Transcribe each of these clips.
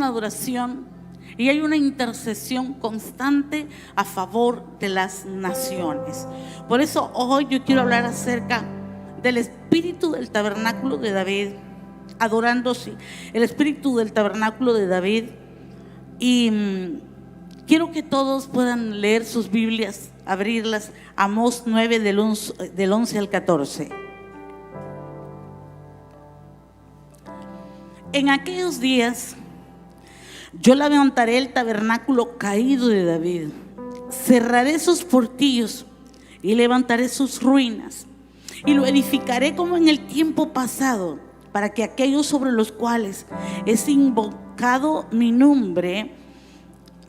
adoración y hay una intercesión constante a favor de las naciones. Por eso hoy yo quiero hablar acerca del espíritu del tabernáculo de David, adorándose el espíritu del tabernáculo de David. Y quiero que todos puedan leer sus Biblias, abrirlas, Amós 9 del 11 al 14. En aquellos días yo levantaré el tabernáculo caído de David, cerraré sus portillos y levantaré sus ruinas, y lo edificaré como en el tiempo pasado, para que aquellos sobre los cuales es invocado mi nombre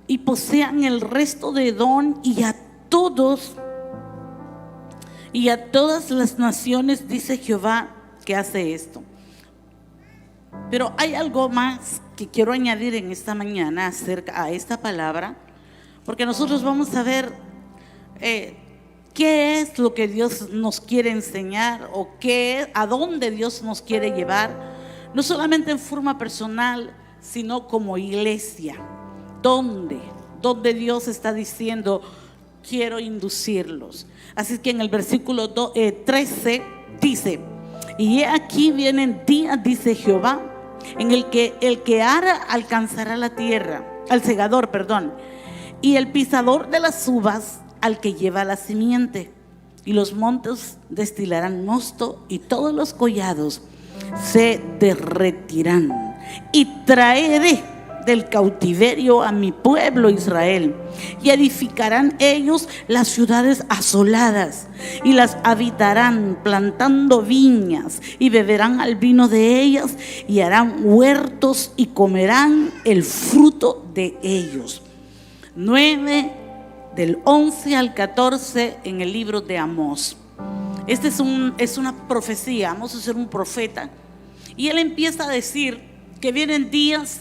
y posean el resto de Edom y a todas las naciones, dice Jehová, que hace esto. Pero hay algo más que quiero añadir en esta mañana acerca a esta palabra, porque nosotros vamos a ver qué es lo que Dios nos quiere enseñar, o a dónde Dios nos quiere llevar, no solamente en forma personal, sino como iglesia. ¿Dónde Dios está diciendo quiero inducirlos? Así que en el versículo 13 dice: y he aquí vienen días, dice Jehová, en el que ara alcanzará la tierra, al segador, y el pisador de las uvas al que lleva la simiente, y los montes destilarán mosto, y todos los collados se derretirán, y traeré del cautiverio a mi pueblo Israel, y edificarán ellos las ciudades asoladas, y las habitarán, plantando viñas, y beberán al vino de ellas, y harán huertos, y comerán el fruto de ellos. 9 del 11 al 14 en el libro de Amós. Este es una profecía. Amós es un profeta, y él empieza a decir que vienen días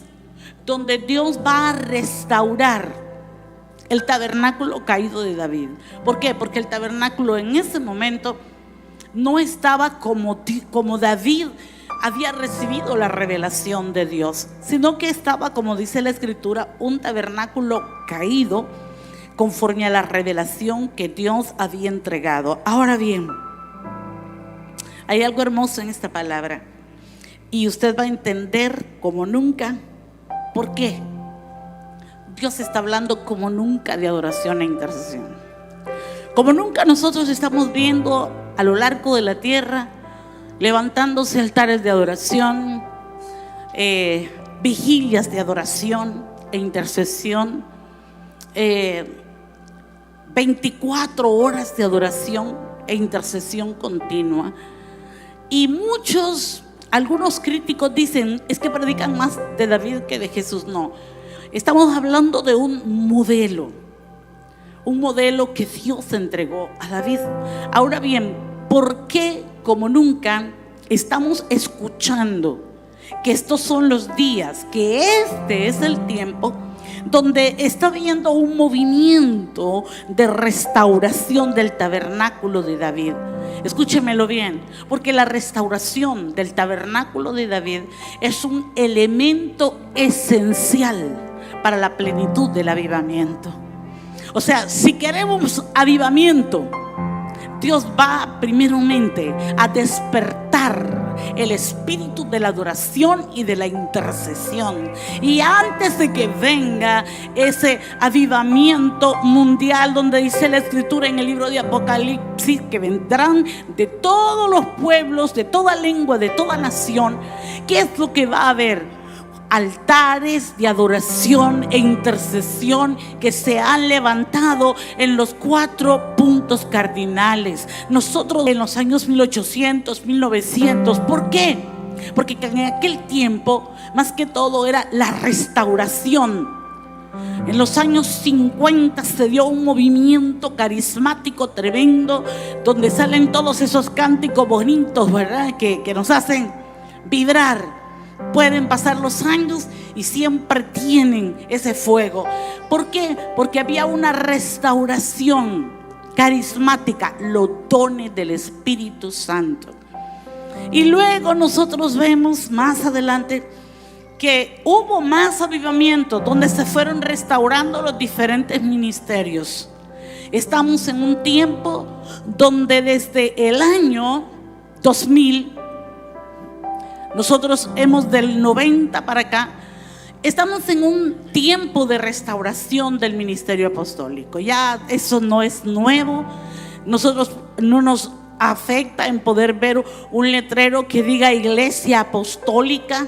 donde Dios va a restaurar el tabernáculo caído de David. ¿Por qué? Porque el tabernáculo en ese momento no estaba como David había recibido la revelación de Dios, sino que estaba, como dice la escritura, un tabernáculo caído conforme a la revelación que Dios había entregado. Ahora bien, hay algo hermoso en esta palabra, y usted va a entender como nunca por qué Dios está hablando como nunca de adoración e intercesión. Como nunca nosotros estamos viendo a lo largo de la tierra levantándose altares de adoración, vigilias de adoración e intercesión, 24 horas de adoración e intercesión continua. Y algunos críticos dicen: es que predican más de David que de Jesús. No, estamos hablando de un modelo que Dios entregó a David. Ahora bien, ¿por qué como nunca estamos escuchando que estos son los días, que este es el tiempo donde está habiendo un movimiento de restauración del tabernáculo de David? Escúchemelo bien, porque la restauración del tabernáculo de David es un elemento esencial para la plenitud del avivamiento. O sea, si queremos avivamiento, Dios va primeramente a despertar el espíritu de la adoración y de la intercesión. Y antes de que venga ese avivamiento mundial, donde dice la escritura en el libro de Apocalipsis que vendrán de todos los pueblos, de toda lengua, de toda nación, ¿qué es lo que va a haber? Altares de adoración e intercesión que se han levantado en los 4 puntos cardinales. Nosotros en los años 1800, 1900, ¿por qué? Porque en aquel tiempo más que todo era la restauración. En los años 50 se dio un movimiento carismático tremendo, donde salen todos esos cánticos bonitos, ¿verdad? Que nos hacen vibrar. Pueden pasar los años y siempre tienen ese fuego. ¿Por qué? Porque había una restauración carismática, los dones del Espíritu Santo. Y luego nosotros vemos más adelante que hubo más avivamiento, donde se fueron restaurando los diferentes ministerios. Estamos en un tiempo donde desde el año 2000, nosotros hemos del 90 para acá, estamos en un tiempo de restauración del ministerio apostólico. Ya eso no es nuevo. Nosotros no nos afecta en poder ver un letrero que diga Iglesia Apostólica,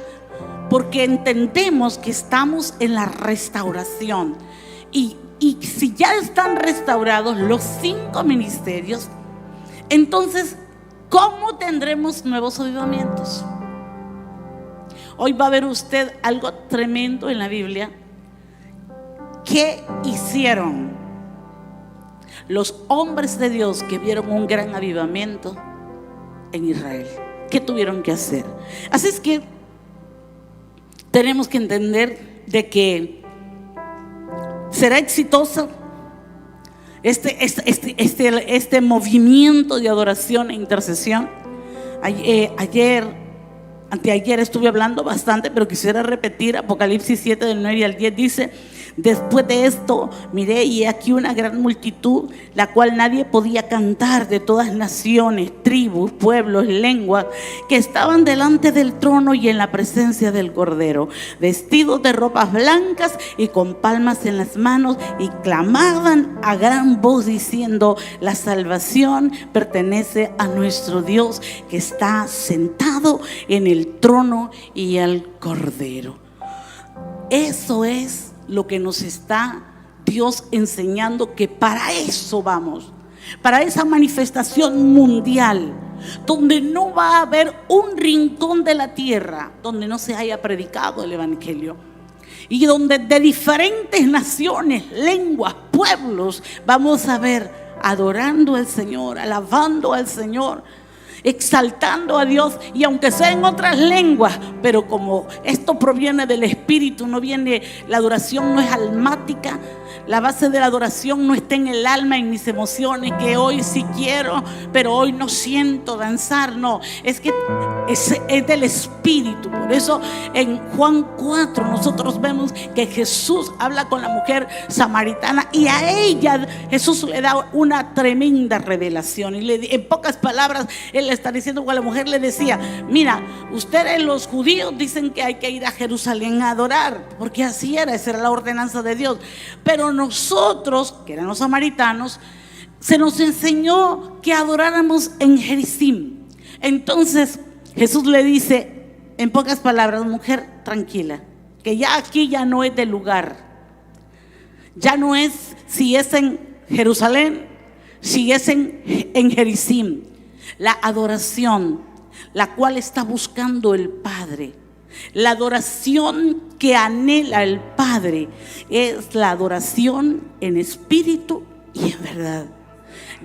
porque entendemos que estamos en la restauración. Y si ya están restaurados los 5 ministerios, entonces ¿cómo tendremos nuevos avivamientos? Hoy va a ver usted algo tremendo en la Biblia. ¿Qué hicieron los hombres de Dios que vieron un gran avivamiento en Israel? ¿Qué tuvieron que hacer? Así es que tenemos que entender de que será exitoso este movimiento de adoración e intercesión. Anteayer estuve hablando bastante, pero quisiera repetir. Apocalipsis 7 del 9 al 10 dice: después de esto miré y aquí una gran multitud, la cual nadie podía cantar, de todas naciones, tribus, pueblos, lenguas, que estaban delante del trono y en la presencia del Cordero, vestidos de ropas blancas y con palmas en las manos, y clamaban a gran voz diciendo: la salvación pertenece a nuestro Dios, que está sentado en el trono y al Cordero. Eso es lo que nos está Dios enseñando, que para eso vamos, para esa manifestación mundial, donde no va a haber un rincón de la tierra donde no se haya predicado el evangelio, y donde de diferentes naciones, lenguas, pueblos vamos a ver adorando al Señor, alabando al Señor, exaltando a Dios, y aunque sea en otras lenguas, pero como esto proviene del Espíritu, no viene, la adoración no es almática. La base de la adoración no está en el alma, en mis emociones, que hoy sí quiero, pero hoy no siento danzar. No, es que es del Espíritu. Por eso en Juan 4 nosotros vemos que Jesús habla con la mujer samaritana, y a ella Jesús le da una tremenda revelación, y en pocas palabras él le está diciendo, cuando la mujer le decía: mira, ustedes los judíos dicen que hay que ir a Jerusalén a adorar, porque así era, esa era la ordenanza de Dios, pero nosotros, que eran los samaritanos, se nos enseñó que adoráramos en Gerizim. Entonces Jesús le dice, en pocas palabras: mujer, tranquila, que ya aquí ya no es del lugar, ya no es si es en Jerusalén, si es en Gerizim. La adoración, la cual está buscando el Padre, la adoración que anhela el Padre, es la adoración en espíritu y en verdad.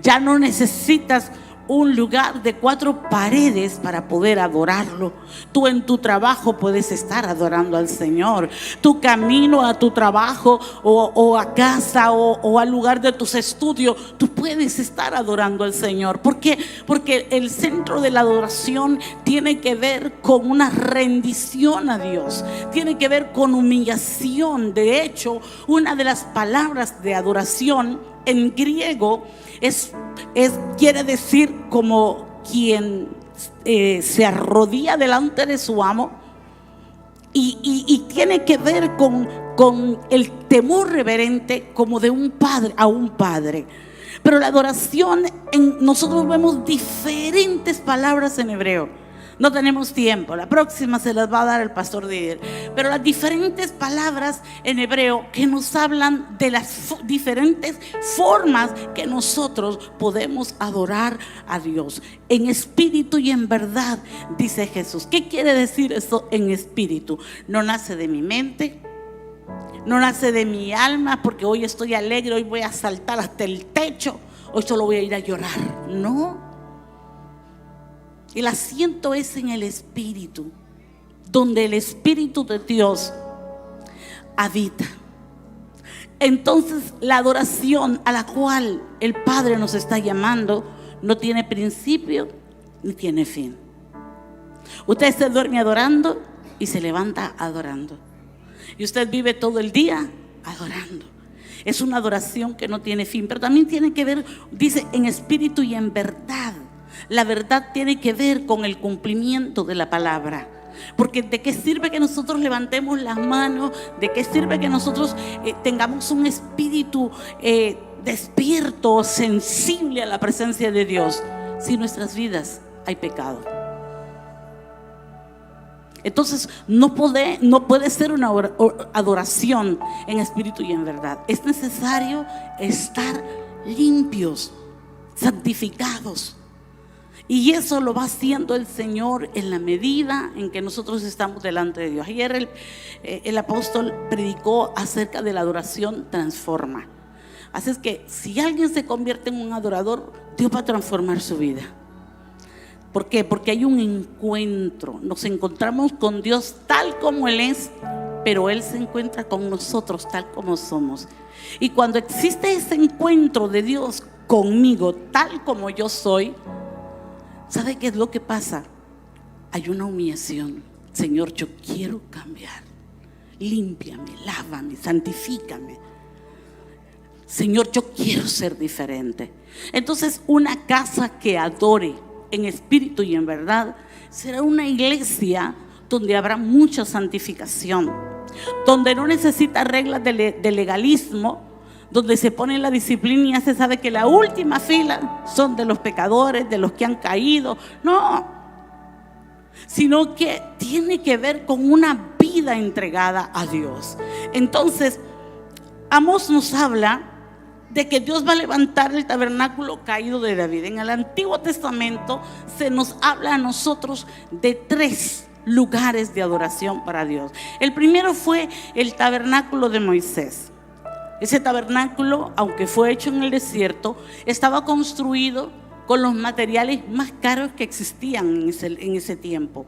Ya no necesitas un lugar de 4 paredes para poder adorarlo. Tú en tu trabajo puedes estar adorando al Señor. Tu camino a tu trabajo o a casa o al lugar de tus estudios, tú puedes estar adorando al Señor. ¿Por qué? Porque el centro de la adoración tiene que ver con una rendición a Dios, tiene que ver con humillación. De hecho, una de las palabras de adoración en griego quiere decir como quien se arrodilla delante de su amo, y tiene que ver con el temor reverente, como de un padre a un padre. Pero la adoración, nosotros vemos diferentes palabras en hebreo. No tenemos tiempo, la próxima se las va a dar el pastor Didier. Pero las diferentes palabras en hebreo que nos hablan de las diferentes formas que nosotros podemos adorar a Dios, en espíritu y en verdad, dice Jesús. ¿Qué quiere decir eso en espíritu? No nace de mi mente, no nace de mi alma, porque hoy estoy alegre, hoy voy a saltar hasta el techo, hoy solo voy a ir a llorar. No. El asiento es en el Espíritu, donde el Espíritu de Dios habita. Entonces la adoración a la cual el Padre nos está llamando no tiene principio ni tiene fin. Usted se duerme adorando, y se levanta adorando. Y usted vive todo el día adorando. Es una adoración que no tiene fin, pero también tiene que ver, dice, en espíritu y en verdad. La verdad tiene que ver con el cumplimiento de la palabra. Porque ¿de qué sirve que nosotros levantemos las manos? ¿De qué sirve que nosotros tengamos un espíritu despierto, sensible a la presencia de Dios, si en nuestras vidas hay pecado? Entonces no puede ser una adoración en espíritu y en verdad. Es necesario estar limpios, santificados. Y eso lo va haciendo el Señor en la medida en que nosotros estamos delante de Dios. Ayer el apóstol predicó acerca de la adoración transforma. Así es que si alguien se convierte en un adorador, Dios va a transformar su vida. ¿Por qué? Porque hay un encuentro. Nos encontramos con Dios tal como Él es, pero Él se encuentra con nosotros tal como somos. Y cuando existe ese encuentro de Dios conmigo tal como yo soy, ¿sabe qué es lo que pasa? Hay una humillación. Señor, yo quiero cambiar. Límpiame, lávame, santifícame. Señor, yo quiero ser diferente. Entonces, una casa que adore en espíritu y en verdad será una iglesia donde habrá mucha santificación, donde no necesita reglas de legalismo, donde se pone la disciplina y ya se sabe que la última fila son de los pecadores, de los que han caído. No, sino que tiene que ver con una vida entregada a Dios. Entonces, Amós nos habla de que Dios va a levantar el tabernáculo caído de David. En el Antiguo Testamento se nos habla a nosotros de 3 lugares de adoración para Dios. El primero fue el tabernáculo de Moisés. Ese tabernáculo, aunque fue hecho en el desierto, estaba construido con los materiales más caros que existían en ese tiempo.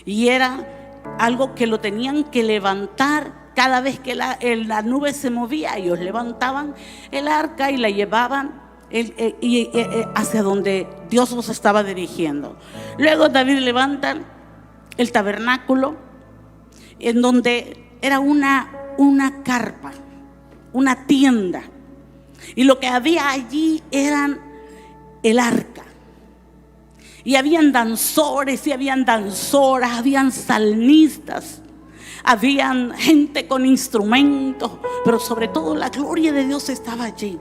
Y era algo que lo tenían que levantar cada vez que la nube se movía. Ellos levantaban el arca y la llevaban hacia donde Dios los estaba dirigiendo. Luego David levanta el tabernáculo, en donde era una carpa, una tienda, y lo que había allí eran el arca, y habían danzores y habían danzoras, habían salmistas, habían gente con instrumentos, pero sobre todo la gloria de Dios estaba allí.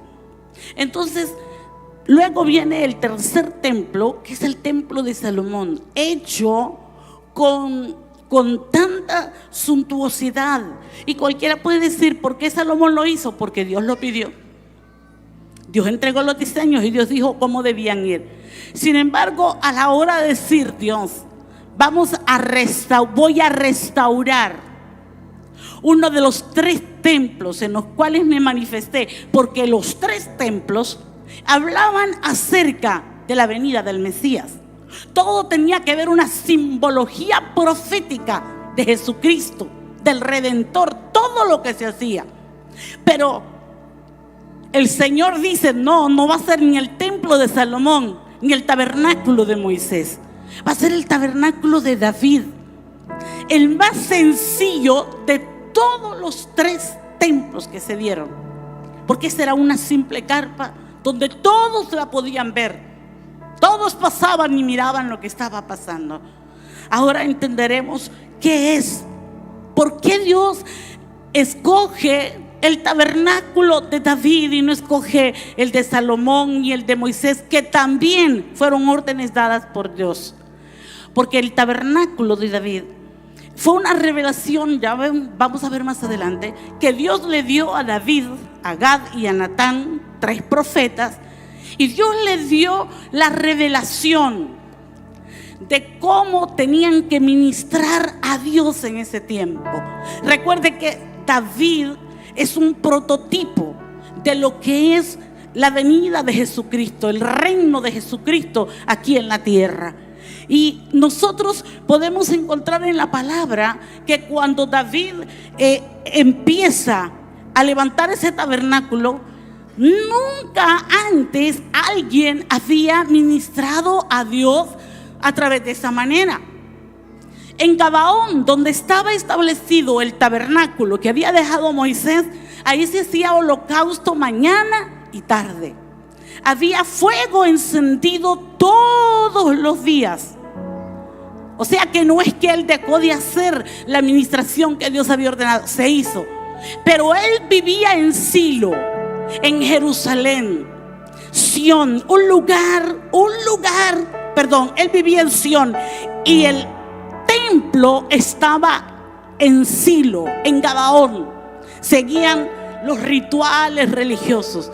Entonces luego viene el tercer templo, que es el templo de Salomón, hecho con tanta suntuosidad. Y cualquiera puede decir, ¿por qué Salomón lo hizo? Porque Dios lo pidió. Dios entregó los diseños y Dios dijo cómo debían ir. Sin embargo, a la hora de decir Dios, voy a restaurar uno de los 3 templos en los cuales me manifesté, porque los 3 templos hablaban acerca de la venida del Mesías. Todo tenía que ver una simbología profética de Jesucristo, del Redentor, todo lo que se hacía. Pero el Señor dice, no va a ser ni el templo de Salomón, ni el tabernáculo de Moisés. Va a ser el tabernáculo de David, el más sencillo de todos los 3 templos que se dieron, porque esa era una simple carpa donde todos la podían ver. Todos pasaban y miraban lo que estaba pasando. Ahora entenderemos qué es, por qué Dios escoge el tabernáculo de David y no escoge el de Salomón y el de Moisés, que también fueron órdenes dadas por Dios. Porque el tabernáculo de David fue una revelación, ya vamos a ver más adelante, que Dios le dio a David, a Gad y a Natán, 3 profetas. Y Dios les dio la revelación de cómo tenían que ministrar a Dios en ese tiempo. Recuerde que David es un prototipo de lo que es la venida de Jesucristo, el reino de Jesucristo aquí en la tierra. Y nosotros podemos encontrar en la palabra que cuando David empieza a levantar ese tabernáculo, nunca antes alguien había ministrado a Dios a través de esa manera. En Gabaón, donde estaba establecido el tabernáculo que había dejado Moisés, ahí se hacía holocausto mañana y tarde. Había fuego encendido todos los días. O sea que no es que él dejó de hacer la administración que Dios había ordenado, se hizo. Pero él vivía en Silo, en Jerusalén, Sión, él vivía en Sión y el templo estaba en Silo, en Gabaón. Seguían los rituales religiosos,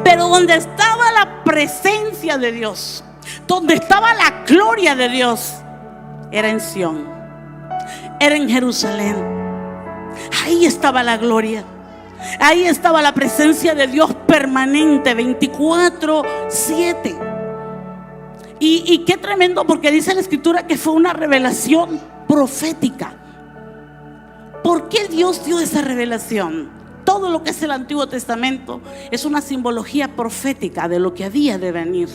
pero donde estaba la presencia de Dios, donde estaba la gloria de Dios, era en Sión, era en Jerusalén. Ahí estaba la gloria, ahí estaba la presencia de Dios permanente, 24/7. Y qué tremendo, porque dice la escritura que fue una revelación profética. ¿Por qué Dios dio esa revelación? Todo lo que es el Antiguo Testamento es una simbología profética de lo que había de venir.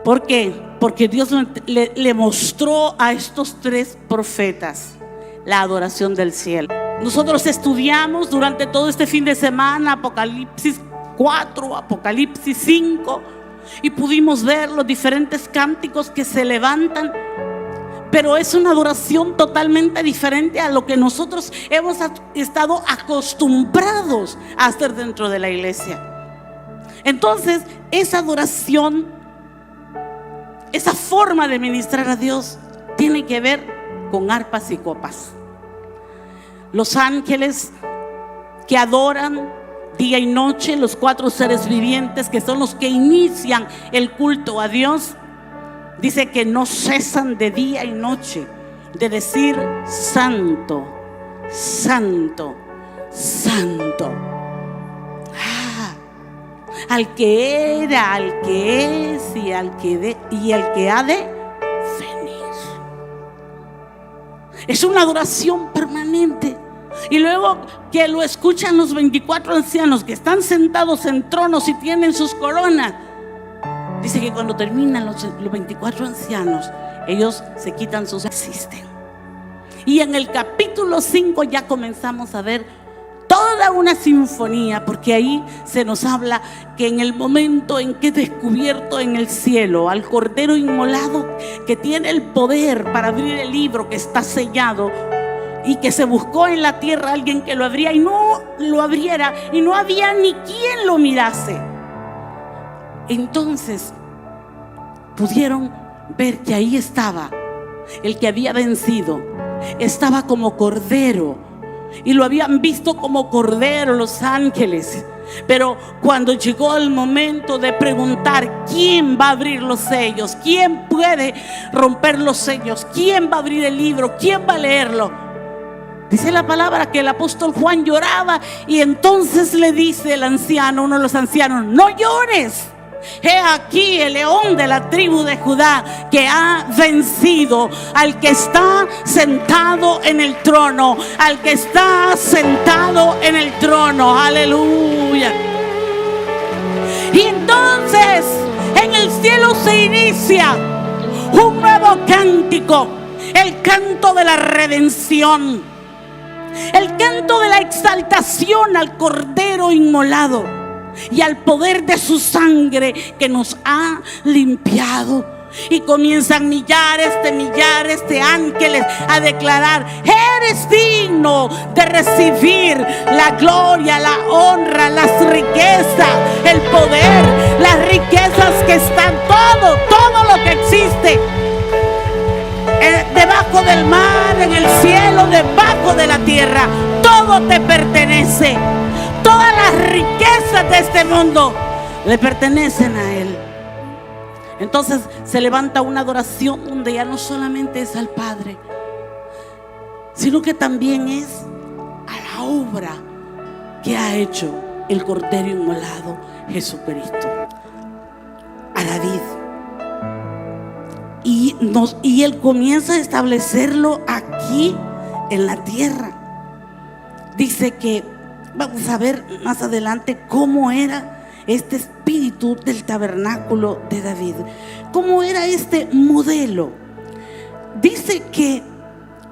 ¿Por qué? Porque Dios le mostró a estos 3 profetas la adoración del cielo. Nosotros estudiamos durante todo este fin de semana Apocalipsis 4, Apocalipsis 5, y pudimos ver los diferentes cánticos que se levantan. Pero es una adoración totalmente diferente a lo que nosotros hemos estado acostumbrados a hacer dentro de la iglesia. Entonces, esa adoración, esa forma de ministrar a Dios, tiene que ver con arpas y copas. Los ángeles que adoran día y noche, los 4 seres vivientes que son los que inician el culto a Dios, dice que no cesan de día y noche de decir: santo, santo, santo. Al que era, al que es y al que ha de venir. Es una adoración permanente. Y luego que lo escuchan los 24 ancianos que están sentados en tronos y tienen sus coronas. Dice que cuando terminan los 24 ancianos, ellos se quitan sus asisten. Y en el capítulo 5 ya comenzamos a ver toda una sinfonía, porque ahí se nos habla que en el momento en que he descubierto en el cielo al Cordero inmolado, que tiene el poder para abrir el libro que está sellado, y que se buscó en la tierra alguien que lo abriera y no lo abriera, y no había ni quien lo mirase. Entonces pudieron ver que ahí estaba el que había vencido, estaba como cordero, y lo habían visto como cordero los ángeles. Pero cuando llegó el momento de preguntar quién va a abrir los sellos, quién puede romper los sellos, quién va a abrir el libro, quién va a leerlo, dice la palabra que el apóstol Juan lloraba. Y entonces le dice el anciano, uno de los ancianos: no llores, he aquí el león de la tribu de Judá, que ha vencido al que está sentado en el trono, al que está sentado en el trono. Aleluya. Y entonces en el cielo se inicia un nuevo cántico, el canto de la redención, el canto de la exaltación al Cordero inmolado y al poder de su sangre que nos ha limpiado. Y comienzan millares de ángeles a declarar: eres digno de recibir la gloria, la honra, las riquezas, el poder, las riquezas que están, todo lo que existe debajo del mar, en el cielo, debajo de la tierra. Todo te pertenece. Todas las riquezas de este mundo le pertenecen a Él. Entonces se levanta una adoración donde ya no solamente es al Padre, sino que también es a la obra que ha hecho el Cordero inmolado, Jesucristo, a David. Y Él comienza a establecerlo aquí en la tierra. Dice que vamos a ver más adelante cómo era este espíritu del tabernáculo de David, cómo era este modelo. Dice que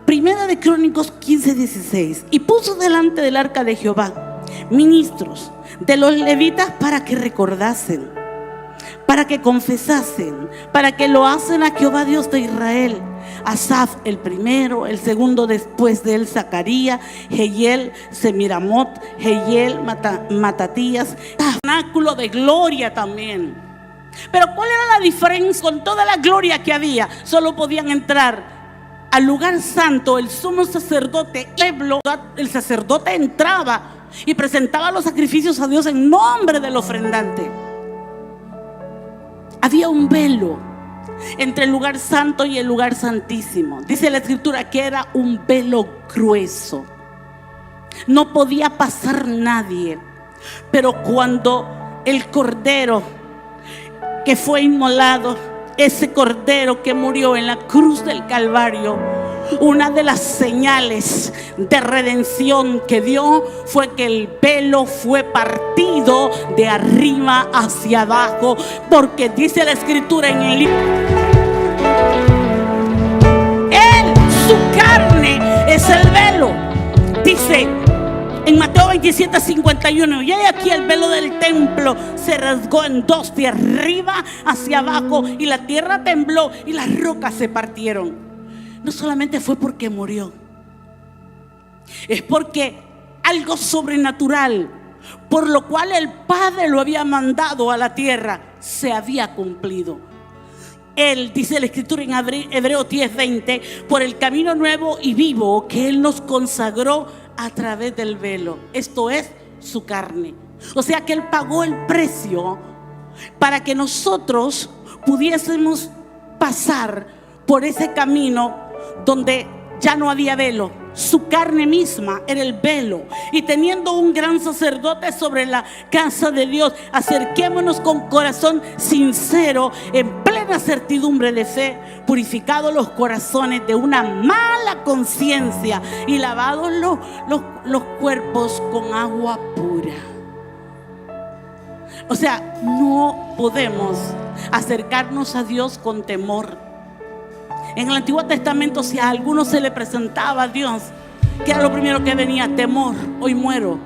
Primera de Crónicas 15:16. Y puso delante del arca de Jehová ministros de los levitas para que recordasen, para que confesasen, para que lo hacen a Jehová Dios de Israel. Asaf el primero, el segundo después de él Zacarías, Jehiel, Semiramot, Jehiel, Matatías, tabernáculo de gloria también. Pero ¿cuál era la diferencia? Con toda la gloria que había, solo podían entrar al lugar santo el sumo sacerdote. El sacerdote entraba y presentaba los sacrificios a Dios en nombre del ofrendante. Había un velo entre el lugar santo y el lugar santísimo. Dice la escritura que era un velo grueso. No podía pasar nadie. Pero cuando el cordero que fue inmolado, ese cordero que murió en la cruz del Calvario, una de las señales de redención que dio fue que el velo fue partido de arriba hacia abajo, porque dice la escritura en el libro, su carne es el velo. Dice en Mateo 27:51, y aquí el velo del templo se rasgó en dos, de arriba hacia abajo, y la tierra tembló y las rocas se partieron. No solamente fue porque murió, es porque algo sobrenatural, por lo cual el Padre lo había mandado a la tierra, se había cumplido. Él, dice la escritura en Hebreos 10:20, por el camino nuevo y vivo que Él nos consagró a través del velo, esto es su carne. O sea que Él pagó el precio para que nosotros pudiésemos pasar por ese camino donde ya no había velo. Su carne misma era el velo. Y teniendo un gran sacerdote sobre la casa de Dios, acerquémonos con corazón sincero, en plena certidumbre de fe, purificados los corazones de una mala conciencia y lavados los cuerpos con agua pura. O sea, no podemos acercarnos a Dios con temor. En el Antiguo Testamento, si a alguno se le presentaba a Dios, ¿qué era lo primero que venía? Temor. Hoy muero,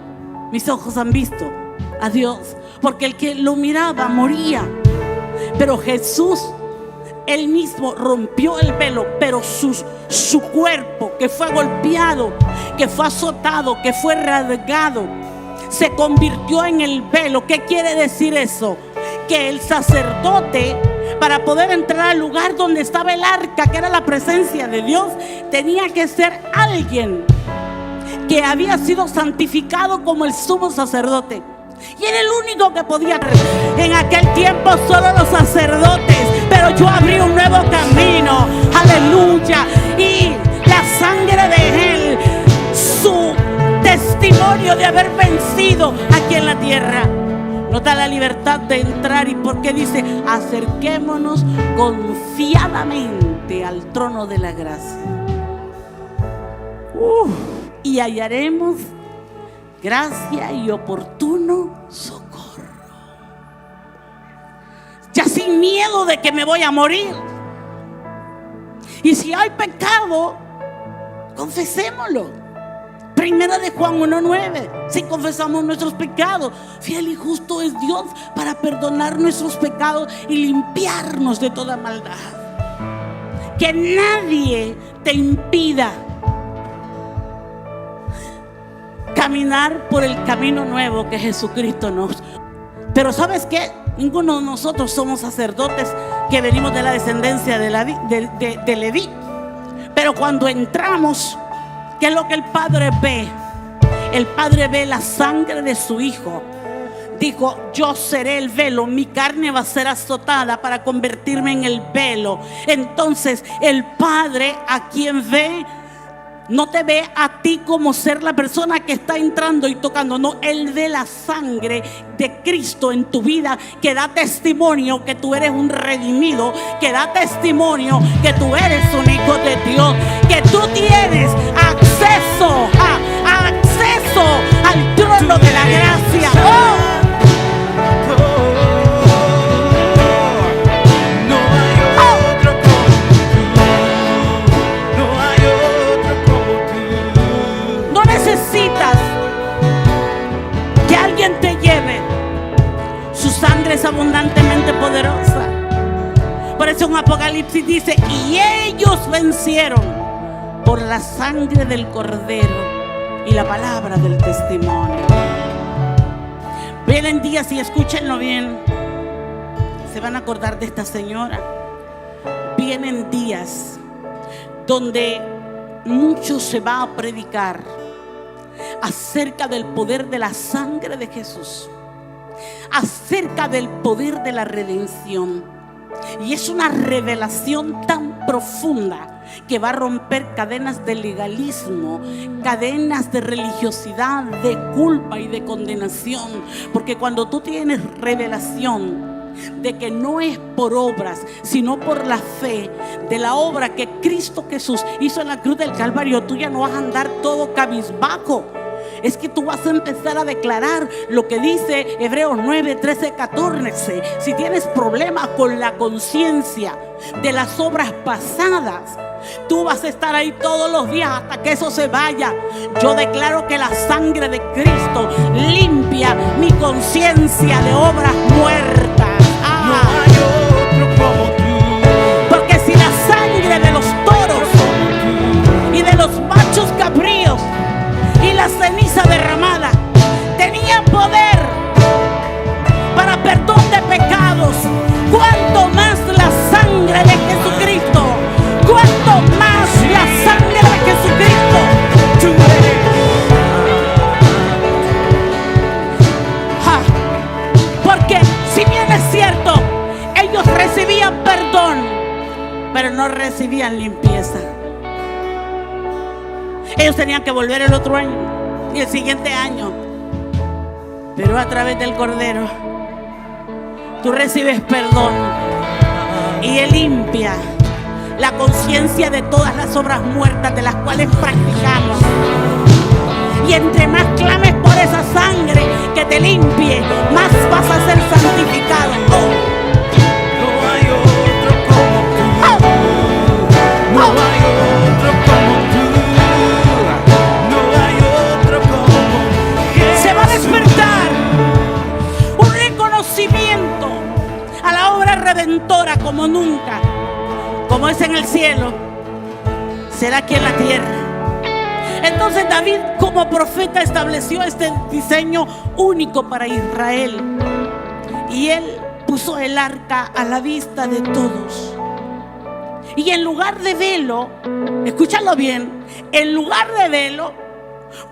mis ojos han visto a Dios, porque el que lo miraba moría. Pero Jesús, Él mismo rompió el velo, pero su cuerpo, que fue golpeado, que fue azotado, que fue rasgado, se convirtió en el velo. ¿Qué quiere decir eso? Que el sacerdote, para poder entrar al lugar donde estaba el arca, que era la presencia de Dios, tenía que ser alguien que había sido santificado como el sumo sacerdote. Y era el único que podía. En aquel tiempo solo los sacerdotes, pero yo abrí un nuevo camino. Aleluya. Y la sangre de Él, su testimonio de haber vencido aquí en la tierra, nos da la libertad de entrar. Y porque dice, acerquémonos confiadamente al trono de la gracia, y hallaremos gracia y oportuno socorro. Ya sin miedo de que me voy a morir. Y si hay pecado, confesémoslo. Primera de Juan 1:9. Si confesamos nuestros pecados, fiel y justo es Dios para perdonar nuestros pecados y limpiarnos de toda maldad. Que nadie te impida caminar por el camino nuevo que Jesucristo nos. Pero ¿sabes qué? Ninguno de nosotros somos sacerdotes que venimos de la descendencia de Leví. Pero cuando entramos, ¿qué es lo que el Padre ve? El Padre ve la sangre de su Hijo. Dijo, yo seré el velo, mi carne va a ser azotada para convertirme en el velo. Entonces el Padre, a quien ve, no te ve a ti como ser la persona que está entrando y tocando. No, Él ve la sangre de Cristo en tu vida, que da testimonio que tú eres un redimido, que da testimonio que tú eres un hijo de Dios, que tú tienes acceso al trono de la gracia. en Apocalipsis dice: y ellos vencieron por la sangre del Cordero y la palabra del testimonio. Vienen días, y escúchenlo bien, se van a acordar de esta señora. Vienen días donde mucho se va a predicar acerca del poder de la sangre de Jesús, acerca del poder de la redención. Y es una revelación tan profunda que va a romper cadenas de legalismo, cadenas de religiosidad, de culpa y de condenación. Porque cuando tú tienes revelación de que no es por obras, sino por la fe de la obra que Cristo Jesús hizo en la cruz del Calvario, tú ya no vas a andar todo cabizbajo. Es que tú vas a empezar a declarar lo que dice Hebreos 9, 13, 14. Si tienes problemas con la conciencia de las obras pasadas, tú vas a estar ahí todos los días hasta que eso se vaya. Yo declaro que la sangre de Cristo limpia mi conciencia de obras muertas. No hay otro como tú. Porque si la sangre de los toros y de los machos cabríos y la ceniza derramada tenía poder para perdón de pecados, ¿cuánto más la sangre de Jesucristo? ¿Cuánto más la sangre de Jesucristo? Porque si bien es cierto, ellos recibían perdón, pero no recibían limpieza. Ellos tenían que volver el otro año y el siguiente año. Pero a través del Cordero tú recibes perdón y Él limpia la conciencia de todas las obras muertas de las cuales practicamos. Y entre más clames por esa sangre que te limpie, más vas a ser santificado. No hay otro como tú. No hay otro como tú. No hay otro como Jesús. Se va a despertar un reconocimiento a la obra redentora como nunca. Como es en el cielo, será aquí en la tierra. Entonces David, como profeta, estableció este diseño único para Israel. Y él puso el arca a la vista de todos. Y en lugar de velo, escúchalo bien, en lugar de velo,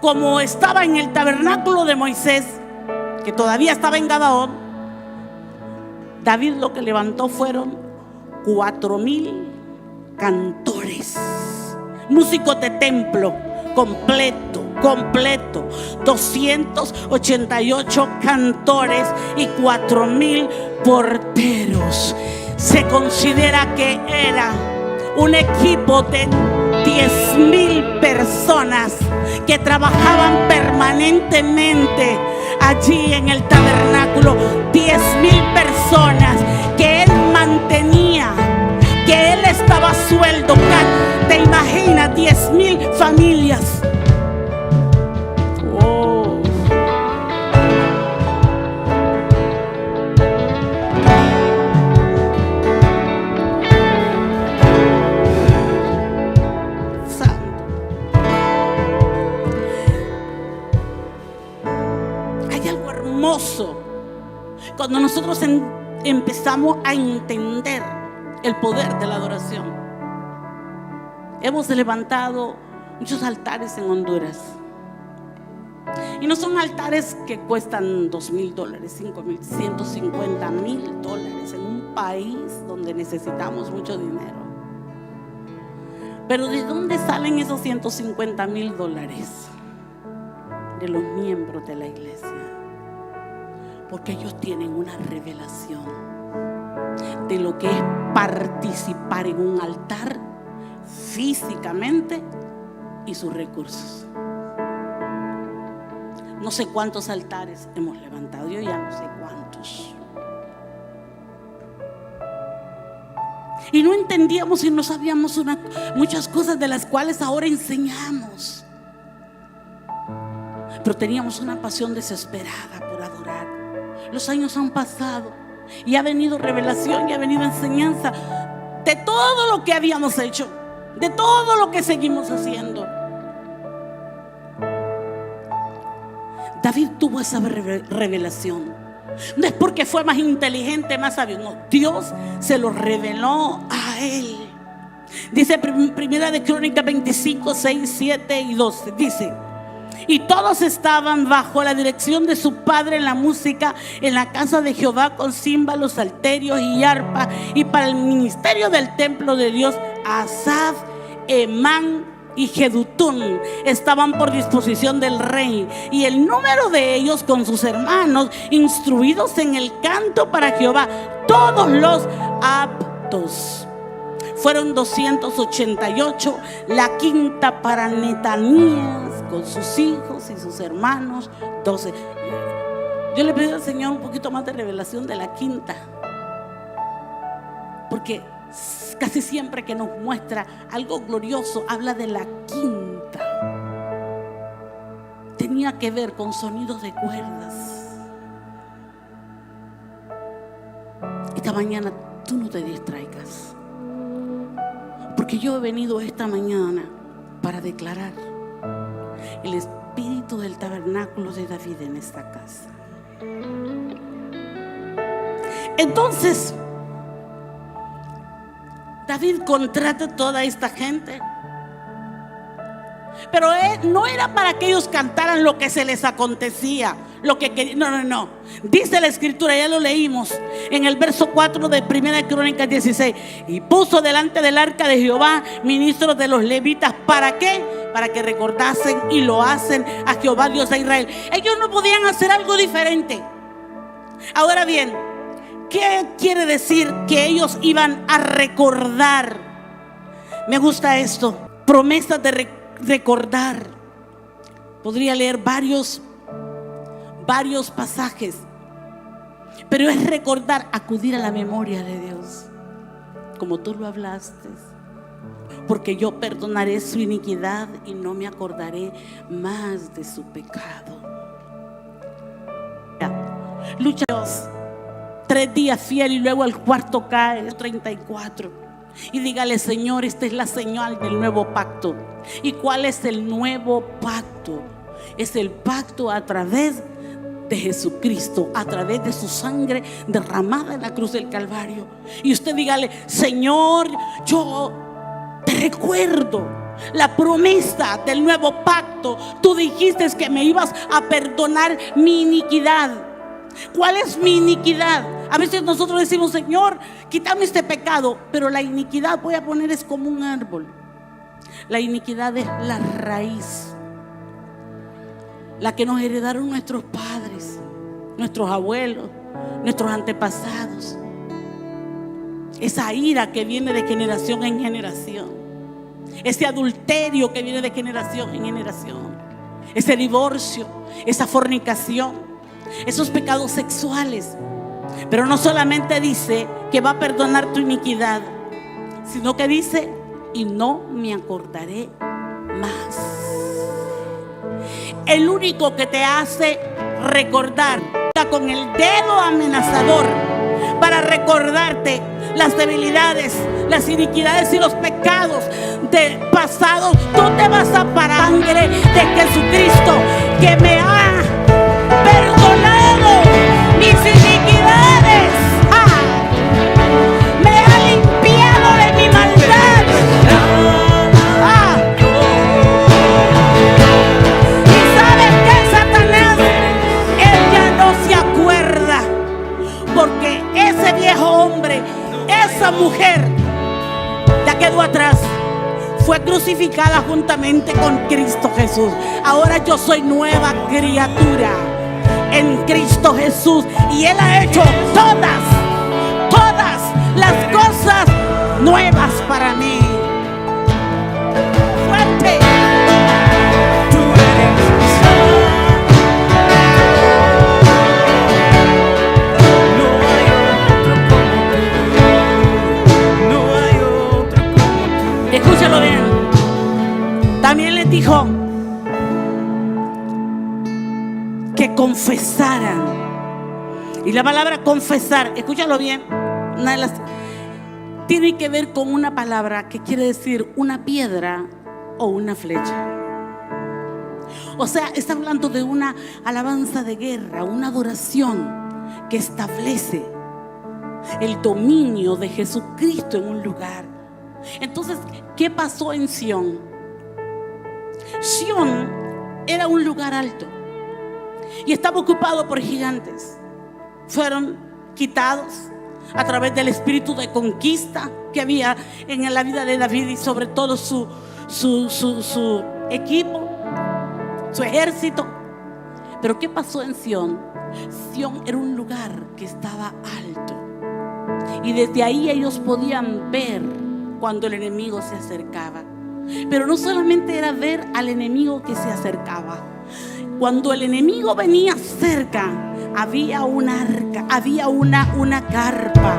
como estaba en el tabernáculo de Moisés, que todavía estaba en Gabaón, David lo que levantó fueron 4,000 cantores, músicos de templo, completo, 288 cantores y 4,000 porteros. Se considera que era un equipo de 10,000 personas que trabajaban permanentemente allí en el tabernáculo. 10,000 personas que él mantenía, que él estaba a sueldo. ¿Te imaginas 10,000 familias? Oh. Santo. Hay algo hermoso cuando nosotros empezamos a entender el poder de la adoración. Hemos levantado muchos altares en Honduras. Y no son altares que cuestan $2,000, $5,000, $150,000 en un país donde necesitamos mucho dinero. Pero ¿de dónde salen esos $150,000? De los miembros de la iglesia. Porque ellos tienen una revelación de lo que es participar en un altar físicamente y sus recursos. No sé cuántos altares hemos levantado, yo ya no sé cuántos. Y no entendíamos y no sabíamos muchas cosas de las cuales ahora enseñamos. Pero teníamos una pasión desesperada por adorar. Los años han pasado y ha venido revelación y ha venido enseñanza. de todo lo que habíamos hecho, de todo lo que seguimos haciendo. David tuvo esa revelación. No es porque fue más inteligente, más sabio, no, Dios se lo reveló a él. Dice Primera de Crónicas 25, 6, 7 y 12. Dice: y todos estaban bajo la dirección de su padre en la música en la casa de Jehová, con címbalos, salterios y arpa, y para el ministerio del templo de Dios, Asaf, Emán y Jedutún estaban por disposición del rey, y el número de ellos con sus hermanos, instruidos en el canto para Jehová, todos los aptos, fueron 288. La quinta para Netanías con sus hijos y sus hermanos, 12. Yo le pedí al Señor un poquito más de revelación de la quinta, porque casi siempre que nos muestra algo glorioso habla de la quinta. Tenía que ver con sonidos de cuerdas. Esta mañana tú no te distraigas, porque yo he venido esta mañana para declarar el espíritu del tabernáculo de David en esta casa. Entonces David contrata a toda esta gente, pero no era para que ellos cantaran lo que se les acontecía, lo que querían. No. Dice la escritura, ya lo leímos en el verso 4 de Primera de Crónicas 16: y puso delante del arca de Jehová ministros de los levitas. ¿Para qué? Para que recordasen y lo hacen a Jehová Dios de Israel. Ellos no podían hacer algo diferente. Ahora bien, ¿qué quiere decir que ellos iban a recordar? Me gusta esto, promesas de recordar. Podría leer varios pasajes, pero es recordar, acudir a la memoria de Dios, como tú lo hablaste. Porque yo perdonaré su iniquidad y no me acordaré más de su pecado. Lucha Dios 3 días fiel, y luego el cuarto cae, 34. Y dígale: Señor, esta es la señal del nuevo pacto. ¿Y cuál es el nuevo pacto? Es el pacto a través de Jesucristo, a través de su sangre derramada en la cruz del Calvario. Y usted dígale: Señor, yo te recuerdo la promesa del nuevo pacto. Tú dijiste que me ibas a perdonar mi iniquidad. ¿Cuál es mi iniquidad? A veces nosotros decimos: Señor, quítame este pecado, pero la iniquidad, voy a poner, es como un árbol. La iniquidad es la raíz, la que nos heredaron nuestros padres, nuestros abuelos, nuestros antepasados. Esa ira que viene de generación en generación, ese adulterio que viene de generación en generación, ese divorcio, esa fornicación, esos pecados sexuales. Pero no solamente dice que va a perdonar tu iniquidad, sino que dice: y no me acordaré más. El único que te hace recordar con el dedo amenazador para recordarte las debilidades, las iniquidades y los pecados de pasado, tú te vas a parar en sangre de Jesucristo, que me ha perdonado mis iniquidades, me ha limpiado de mi maldad. Y sabes que Satanás, él ya no se acuerda, porque ese viejo hombre, esa mujer ya quedó atrás, fue crucificada juntamente con Cristo Jesús. Ahora yo soy nueva criatura en Cristo Jesús, y Él ha hecho todas las cosas nuevas para mí. Fuerte. Escúchalo bien. También les dijo que confesaran. Y la palabra confesar, escúchalo bien, tiene que ver con una palabra que quiere decir una piedra o una flecha. O sea, está hablando de una alabanza de guerra, una adoración que establece el dominio de Jesucristo en un lugar. Entonces, ¿qué pasó en Sión? Sión era un lugar alto y estaba ocupado por gigantes. Fueron quitados a través del espíritu de conquista que había en la vida de David y sobre todo su equipo, su ejército. Pero ¿qué pasó en Sión? Sión era un lugar que estaba alto y desde ahí ellos podían ver cuando el enemigo se acercaba. Pero no solamente era ver al enemigo que se acercaba. Cuando el enemigo venía cerca, había un arca, había una carpa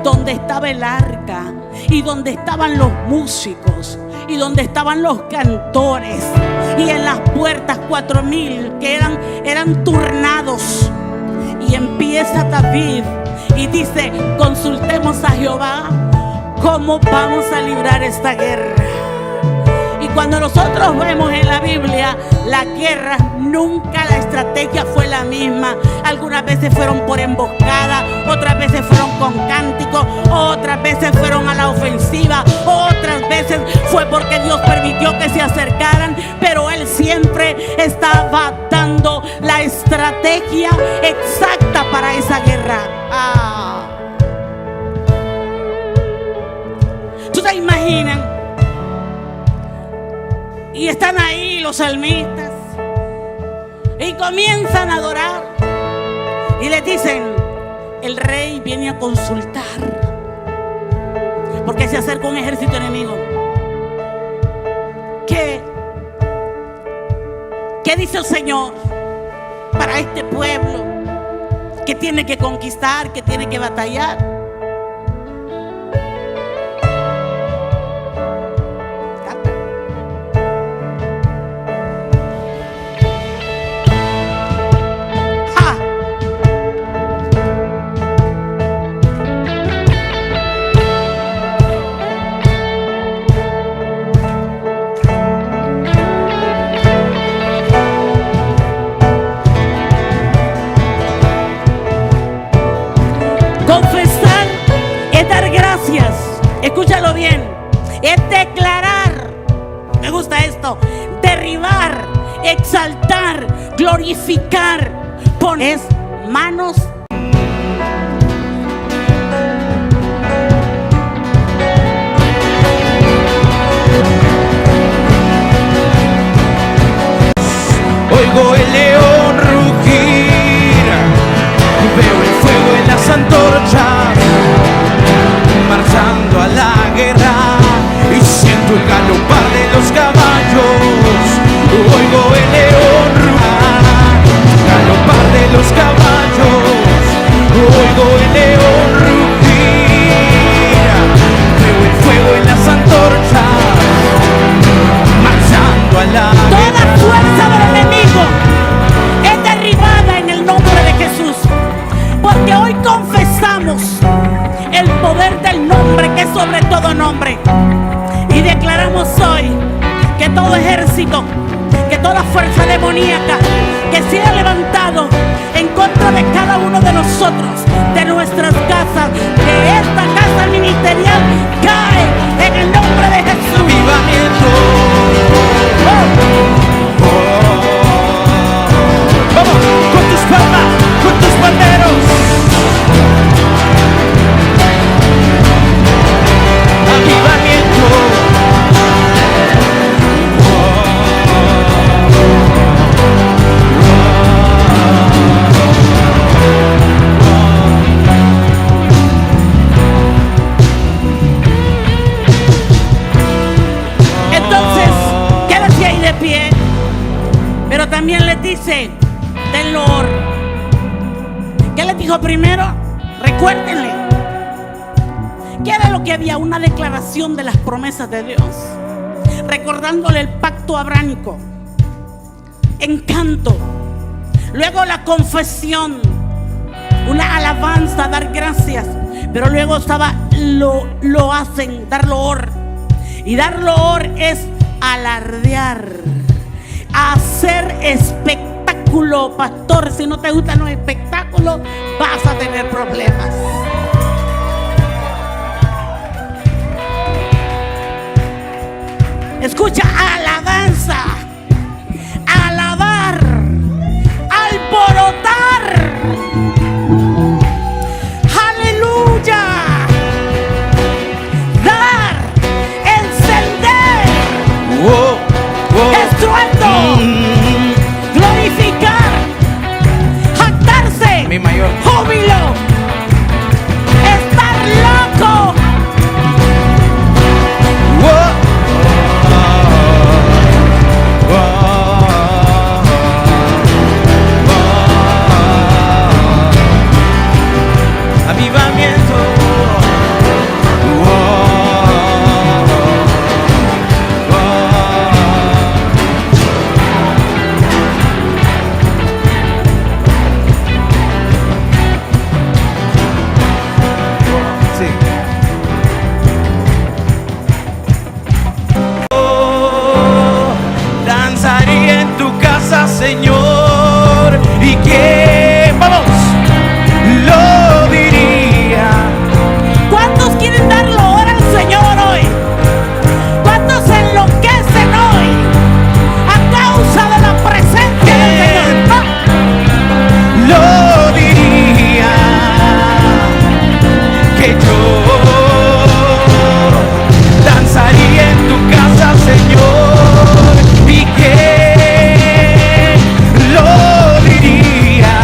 donde estaba el arca y donde estaban los músicos y donde estaban los cantores, y en las puertas 4,000 que eran turnados. Y empieza David y dice: consultemos a Jehová cómo vamos a librar esta guerra. Y cuando nosotros vemos en la Biblia la guerra, nunca la estrategia fue la misma. Algunas veces fueron por emboscada, otras veces fueron con cánticos, otras veces fueron a la ofensiva, otras veces fue porque Dios permitió que se acercaran, pero Él siempre estaba dando la estrategia exacta para esa guerra. ¿Ustedes imaginan? Y están ahí los salmistas y comienzan a adorar y les dicen: el rey viene a consultar porque se acerca un ejército enemigo. ¿Qué dice el Señor para este pueblo que tiene que conquistar, que tiene que batallar? Confesar es dar gracias. Escúchalo bien. Es declarar. Me gusta esto. Derribar, exaltar, glorificar. Pones manos. Oigo el león rugir, veo el fuego en las antorchas, marchando a la guerra, y siento el galopar de los caballos. Oigo el león rugir, galopar de los caballos. Oigo el león rugir, veo el fuego en las antorchas, marchando a la guerra. Toda fuerza del enemigo es derribada en el nombre de Jesús, porque hoy confesamos el poder del nombre que es sobre todo nombre, y declaramos hoy que todo ejército, que toda fuerza demoníaca que se ha levantado en contra de cada uno de nosotros, de nuestras casas, de esta casa ministerial, cae en el nombre de Jesús. Avivamiento. Vamos, con tus palmas, con tus banderos. Avivamiento. Entonces, quédese ahí de pie. Pero también les dice: denlo oro. ¿Qué les dijo primero? Recuérdenle. ¿Qué era lo que había? Una declaración de las promesas de Dios, recordándole el pacto abrámico, en canto. Luego la confesión, una alabanza, dar gracias. Pero luego estaba lo hacen, dar loor. Y dar loor es alardear, hacer espectáculo. Pastor, si no te gustan los espectáculos, vas a tener problemas. Escucha, alabanza, alabar, alborotar. Aleluya. Dar, encender, estruendo, glorificar, jactarse, Mi mayor. júbilo, estar loco. Avivamiento. Sí. Danzaría en tu casa, Señor, y que vamos lo diría. ¿Cuántos quieren dar loor al Señor hoy? ¿Cuántos se enloquecen hoy a causa de la presencia del Señor? ¡Ah! Lo diría que yo danzaría en tu casa, Señor, y que lo diría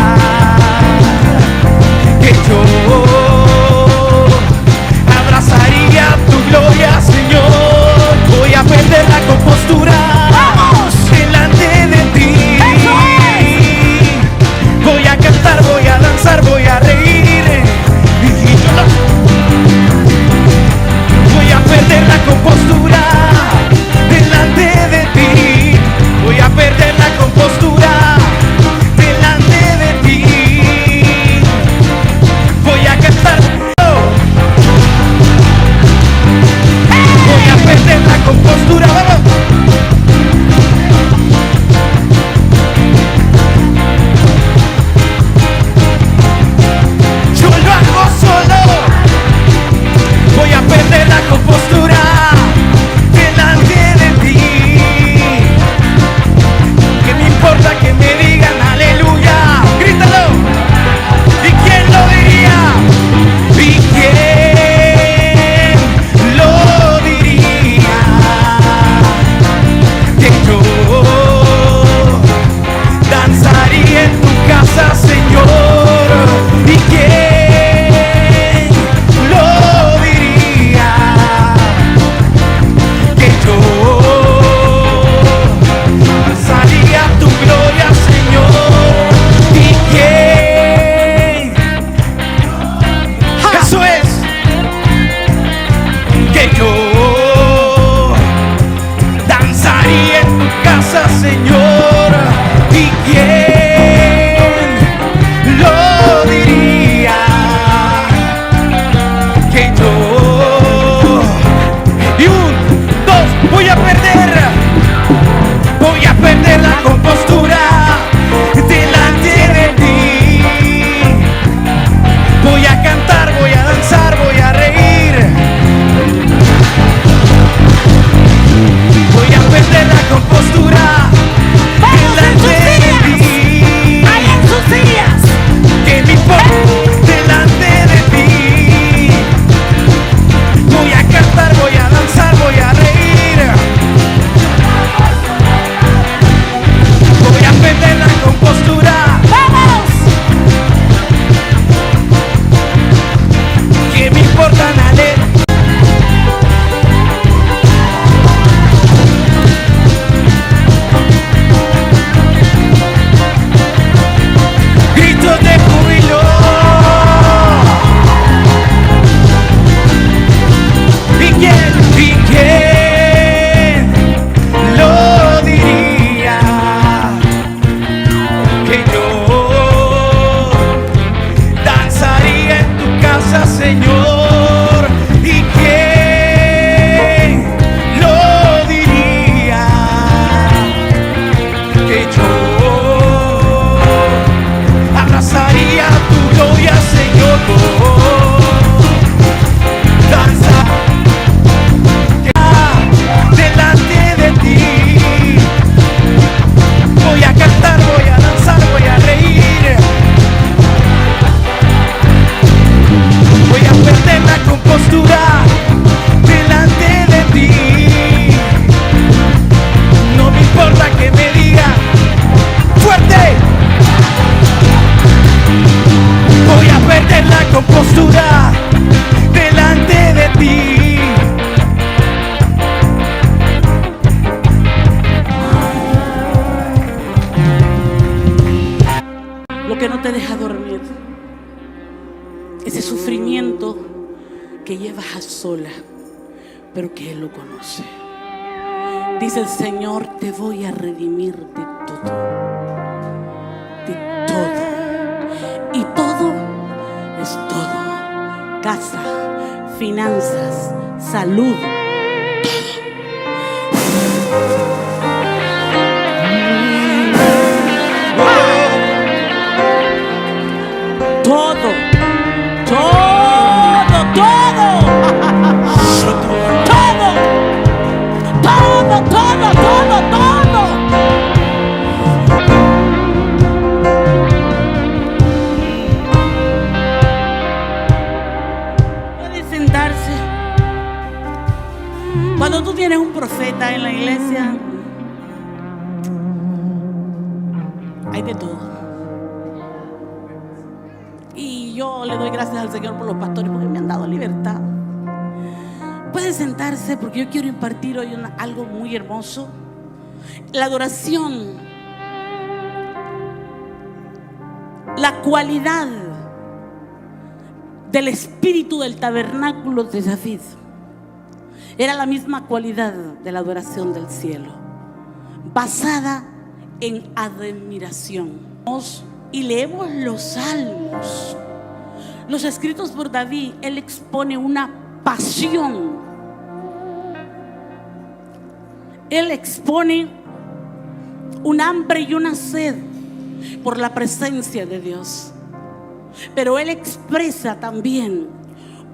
te deja dormir. Ese sufrimiento que llevas a sola, pero que Él lo conoce. Dice el Señor: te voy a redimir de todo. De todo. Y todo es todo. Casa, finanzas, salud, todo. Puede sentarse. Cuando tú tienes un profeta en la iglesia, hay de todo. Y yo le doy gracias al Señor por los pastores, porque me han dado libertad. Pueden sentarse, porque yo quiero impartir hoy algo muy hermoso. La adoración, la cualidad del espíritu del tabernáculo de David era la misma cualidad de la adoración del cielo, basada en admiración. Y leemos los salmos, los escritos por David. Él expone una pasión. Él expone un hambre y una sed por la presencia de Dios. Pero Él expresa también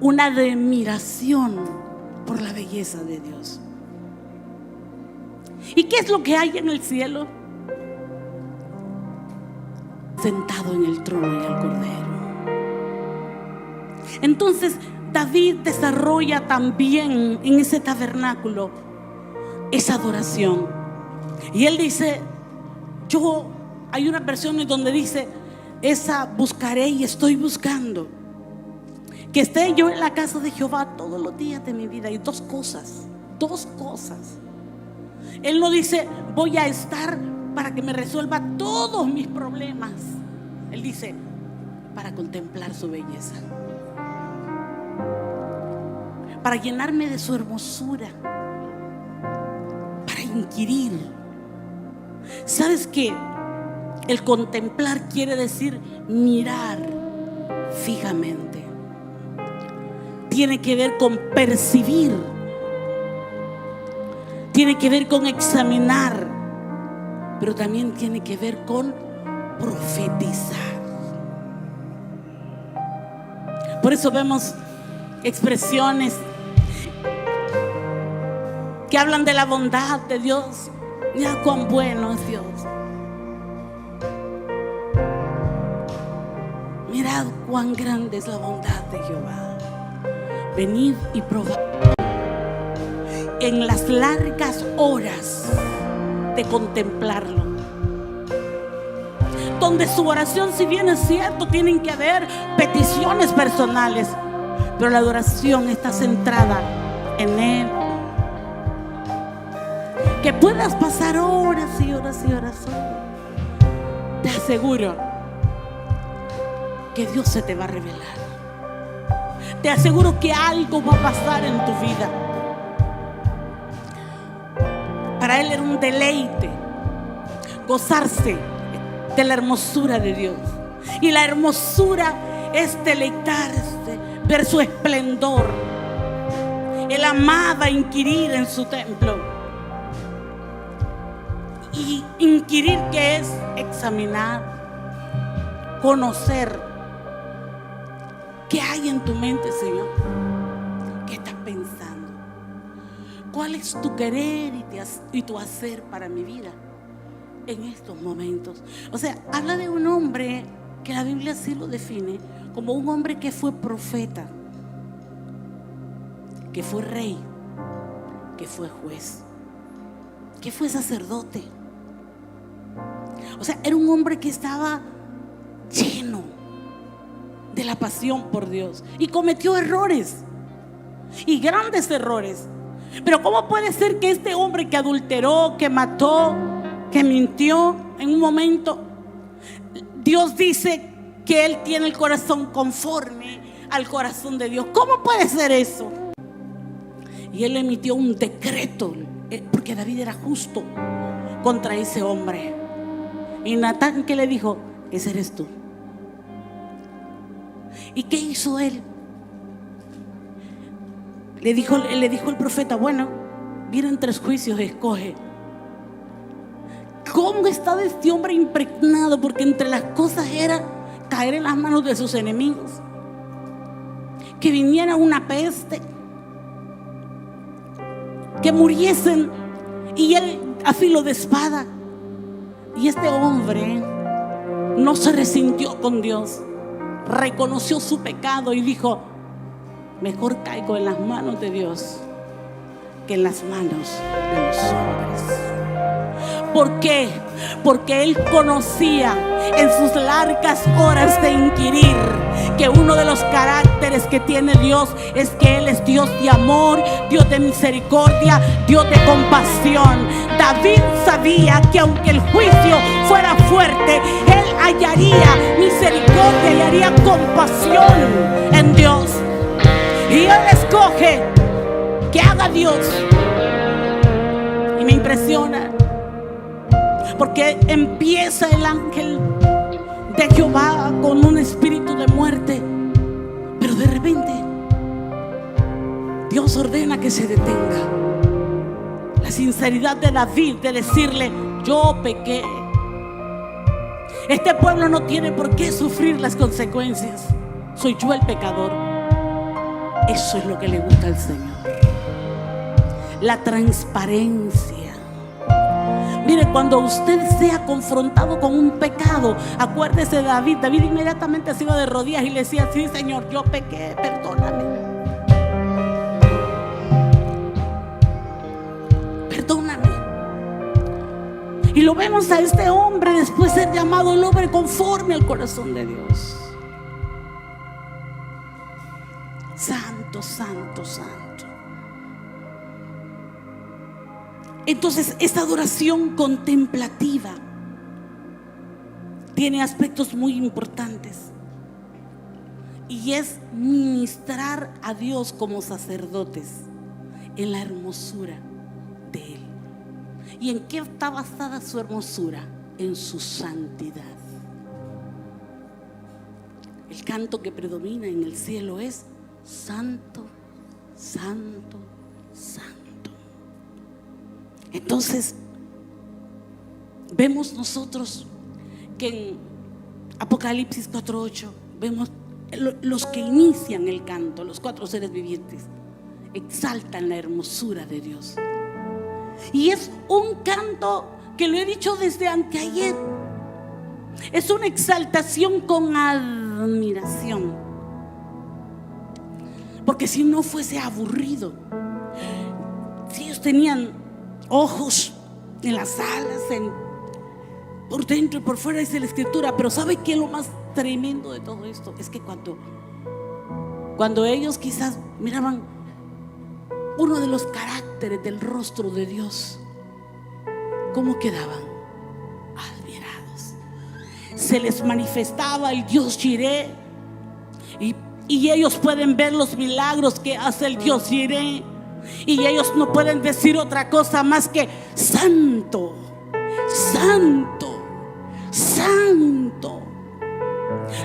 una admiración por la belleza de Dios. ¿Y qué es lo que hay en el cielo? Sentado en el trono y el Cordero. Entonces David desarrolla también en ese tabernáculo esa adoración. Y él dice, hay una versión en donde dice, esa buscaré y estoy buscando, que esté yo en la casa de Jehová todos los días de mi vida. Y dos cosas. Él no dice, voy a estar para que me resuelva todos mis problemas. Él dice, para contemplar su belleza, para llenarme de su hermosura, para inquirir. ¿Sabes qué? El contemplar quiere decir mirar fijamente. Tiene que ver con percibir, tiene que ver con examinar, pero también tiene que ver con profetizar. Por eso vemos expresiones que hablan de la bondad de Dios. Mira cuán bueno es Dios. Mirad cuán grande es la bondad de Jehová. Venid y probad. En las largas horas de contemplarlo, donde su oración, si bien es cierto, tienen que haber peticiones personales, pero la adoración está centrada en Él. Que puedas pasar horas y horas y horas, te aseguro que Dios se te va a revelar. Te aseguro que algo va a pasar en tu vida. Para Él era un deleite gozarse de la hermosura de Dios. Y la hermosura es deleitarse, ver su esplendor. Él amaba inquirir en su templo. Y inquirir, ¿qué es? Examinar, conocer. ¿Qué hay en tu mente, Señor? ¿Qué estás pensando? ¿Cuál es tu querer y tu hacer para mi vida en estos momentos? O sea, habla de un hombre que la Biblia sí lo define como un hombre que fue profeta, que fue rey, que fue juez, que fue sacerdote. O sea, era un hombre que estaba lleno de la pasión por Dios y cometió errores y grandes errores. Pero ¿cómo puede ser que este hombre que adulteró, que mató, que mintió en un momento, Dios dice que él tiene el corazón conforme al corazón de Dios. ¿Cómo puede ser eso? Y él emitió un decreto, porque David era justo, contra ese hombre. Y Natán, ¿qué le dijo? Ese eres tú. ¿Y qué hizo él? Le dijo el profeta: bueno, vienen 3 juicios, escoge. ¿Cómo estaba este hombre impregnado? Porque entre las cosas era caer en las manos de sus enemigos, que viniera una peste, que muriesen, y él a filo de espada. Y este hombre no se resintió con Dios, reconoció su pecado y dijo: mejor caigo en las manos de Dios que en las manos de los hombres. ¿Por qué? Porque él conocía en sus largas horas de inquirir que uno de los caracteres que tiene Dios es que Él es Dios de amor, Dios de misericordia, Dios de compasión. David sabía que aunque el juicio fuera fuerte, él hallaría misericordia y haría compasión en Dios. Y él escoge que haga Dios. Y me impresiona, porque empieza el ángel de Jehová con un espíritu de muerte, pero de repente Dios ordena que se detenga. La sinceridad de David de decirle: yo pequé. Este pueblo no tiene por qué sufrir las consecuencias. Soy yo el pecador. Eso es lo que le gusta al Señor. La transparencia. Mire, cuando usted sea confrontado con un pecado, acuérdese de David. David inmediatamente se iba de rodillas y le decía: sí, Señor, yo pequé, perdóname. Perdóname. Y lo vemos a este hombre después de ser llamado el hombre conforme al corazón de Dios. Santo, santo, santo. Entonces, esta adoración contemplativa tiene aspectos muy importantes, y es ministrar a Dios como sacerdotes en la hermosura de Él. ¿Y en qué está basada su hermosura? En su santidad. El canto que predomina en el cielo es: santo, santo, santo. Entonces, vemos nosotros que en Apocalipsis 4:8 vemos los que inician el canto, los 4 seres vivientes, exaltan la hermosura de Dios. Y es un canto que lo he dicho desde anteayer. Es una exaltación con admiración. Porque si no fuese aburrido, si ellos tenían ojos en las alas, por dentro y por fuera, dice la escritura. Pero ¿sabe qué es lo más tremendo de todo esto? Es que cuando ellos quizás miraban uno de los caracteres del rostro de Dios, ¿cómo quedaban? Admirados. Se les manifestaba el Dios Jireh, y ellos pueden ver los milagros que hace el Dios Jireh, y ellos no pueden decir otra cosa más que: santo, santo, santo.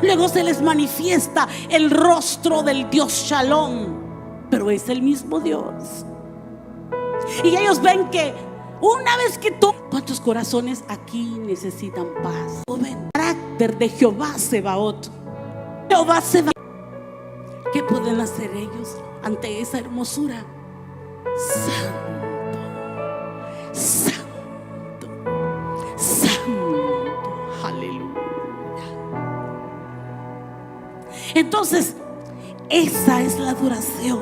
Luego se les manifiesta el rostro del Dios Shalom, pero es el mismo Dios. Y ellos ven que una vez que ¿cuántos corazones aquí necesitan paz? ¿O ven el carácter de Jehová Sebaot? Jehová Sebaot. ¿Qué pueden hacer ellos ante esa hermosura? Santo, santo, santo, aleluya. Entonces, esa es la adoración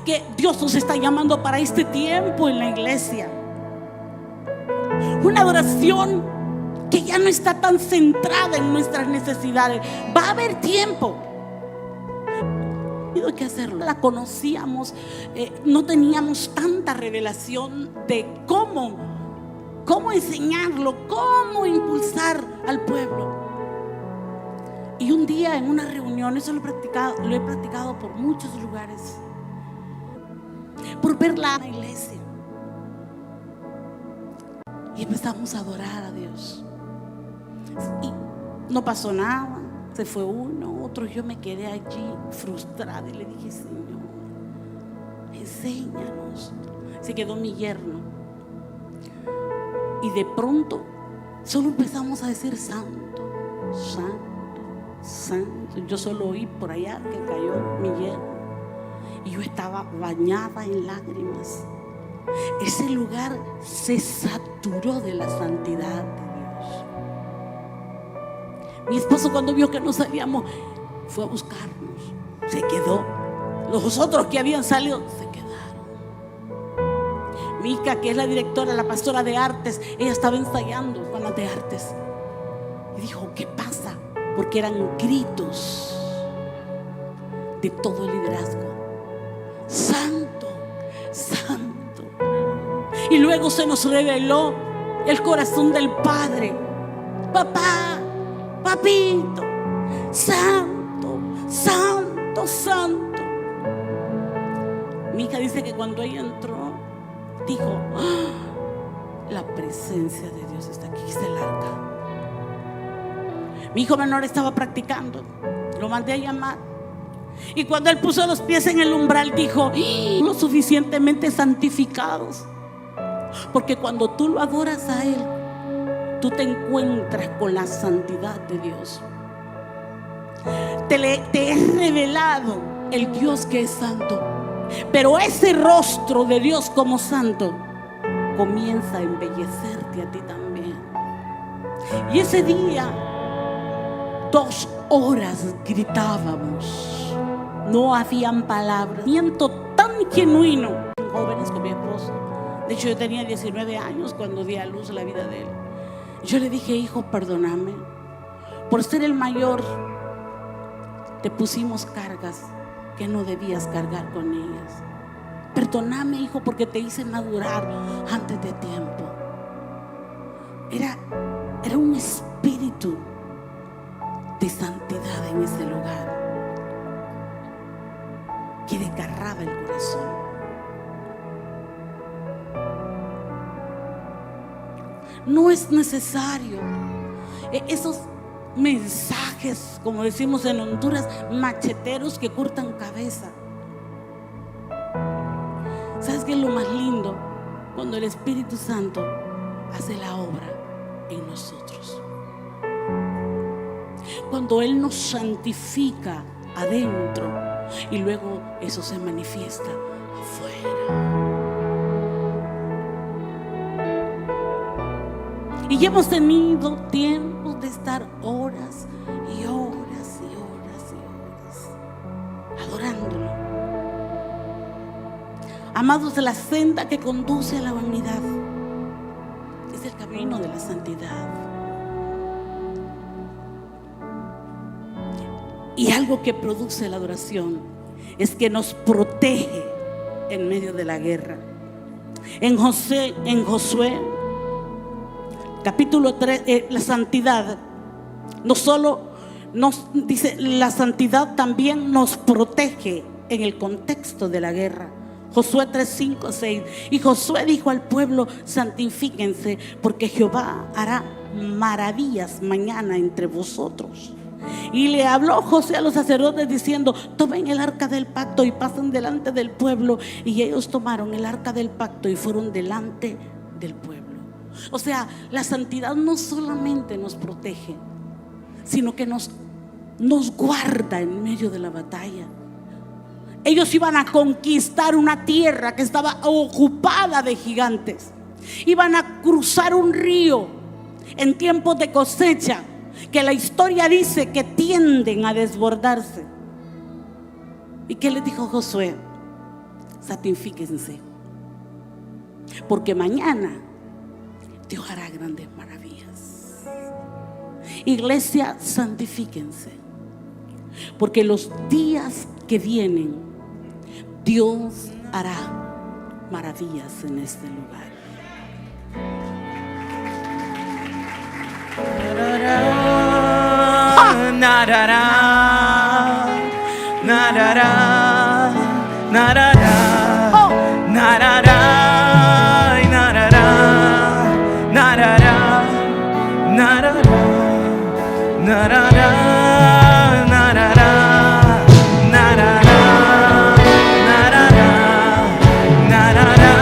que Dios nos está llamando para este tiempo en la iglesia. Una adoración que ya no está tan centrada en nuestras necesidades. Va a haber tiempo que hacerlo. La conocíamos, no teníamos tanta revelación de cómo enseñarlo, cómo impulsar al pueblo. Y un día en una reunión, eso lo he practicado por muchos lugares, por ver la iglesia, y empezamos a adorar a Dios. Y no pasó nada, se fue uno, otro. Yo me quedé allí frustrada y le dije: Señor, enséñanos. Se quedó mi yerno, y de pronto solo empezamos a decir: santo, santo, santo. Yo solo oí por allá que cayó mi yerno, y yo estaba bañada en lágrimas. Ese lugar se saturó de la santidad de Dios. Mi esposo, cuando vio que no salíamos, fue a buscarnos. Se quedó. Los otros que habían salido se quedaron. Mica, que es la directora, la pastora de artes, ella estaba ensayando con las de artes, y dijo: ¿qué pasa? Porque eran gritos de todo el liderazgo: santo, santo. Y luego se nos reveló el corazón del Padre: papá, papito, santo, santo, santo. Mi hija dice que cuando ella entró, dijo: la presencia de Dios está aquí. Es el arca. Mi hijo menor estaba practicando, lo mandé a llamar, y cuando él puso los pies en el umbral, dijo: lo suficientemente santificados. Porque cuando tú lo adoras a Él, tú te encuentras con la santidad de Dios. Te es revelado el Dios que es santo, pero ese rostro de Dios como santo comienza a embellecerte a ti también. Y ese día 2 horas gritábamos, no habían palabras, miento tan genuino. Jóvenes con mi esposo, de hecho yo tenía 19 años cuando di a luz la vida de él. Yo le dije: hijo, perdóname, por ser el mayor te pusimos cargas que no debías cargar con ellas. Perdóname, hijo, porque te hice madurar antes de tiempo. Era un espíritu de santidad en ese lugar que desgarraba el corazón. No es necesario esos mensajes, como decimos en Honduras, macheteros que cortan cabeza. ¿Sabes qué es lo más lindo? Cuando el Espíritu Santo hace la obra en nosotros, cuando Él nos santifica adentro y luego eso se manifiesta afuera. Y hemos tenido tiempo de estar horas y horas y horas y horas adorándolo. Amados, de la senda que conduce a la unidad es el camino de la santidad. Y algo que produce la adoración es que nos protege en medio de la guerra. En Josué capítulo 3, la santidad no solo nos dice, la santidad también nos protege en el contexto de la guerra. Josué 3, 5, 6. Y Josué dijo al pueblo: santifíquense, porque Jehová hará maravillas mañana entre vosotros. Y le habló Josué a los sacerdotes diciendo: tomen el arca del pacto y pasen delante del pueblo. Y ellos tomaron el arca del pacto y fueron delante del pueblo. O sea, la santidad no solamente nos protege, sino que nos guarda en medio de la batalla. Ellos iban a conquistar una tierra que estaba ocupada de gigantes. Iban a cruzar un río en tiempos de cosecha, que la historia dice que tienden a desbordarse. ¿Y qué les dijo Josué? Santifíquense, porque mañana Dios hará grandes maravillas. Iglesia, santifíquense, porque los días que vienen Dios hará maravillas en este lugar. narara, narara, narara, narara, narara, narara, narara, narara, narara, narara, narara,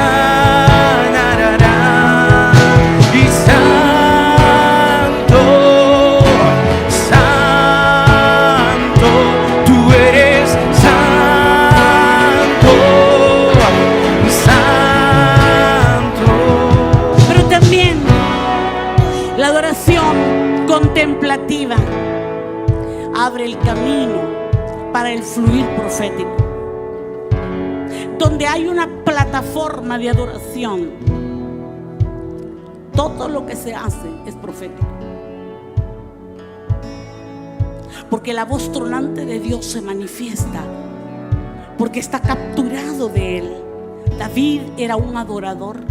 narara, y santo, santo, tú eres santo, santo. Pero también la adoración contemplativa abre el camino para el fluir profético. Donde hay una plataforma de adoración, todo lo que se hace es profético. Porque la voz tronante de Dios se manifiesta, porque está capturado de él. David era un adorador.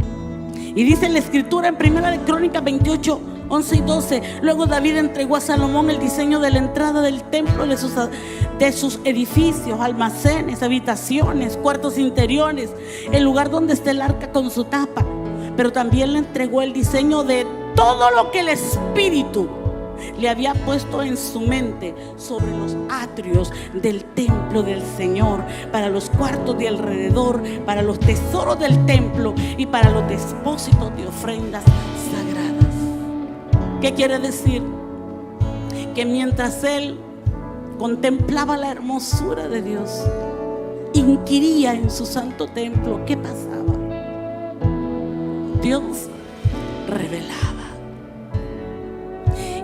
Y dice en la escritura en 1 de Crónicas 28, 11 y 12: luego David entregó a Salomón el diseño de la entrada del templo, de sus edificios, almacenes, habitaciones, cuartos interiores, el lugar donde está el arca con su tapa. Pero también le entregó el diseño de todo lo que el Espíritu le había puesto en su mente sobre los atrios del templo del Señor, para los cuartos de alrededor, para los tesoros del templo y para los depósitos de ofrendas sagradas. ¿Qué quiere decir? Que mientras él contemplaba la hermosura de Dios, inquiría en su santo templo, ¿qué pasaba? Dios revelaba.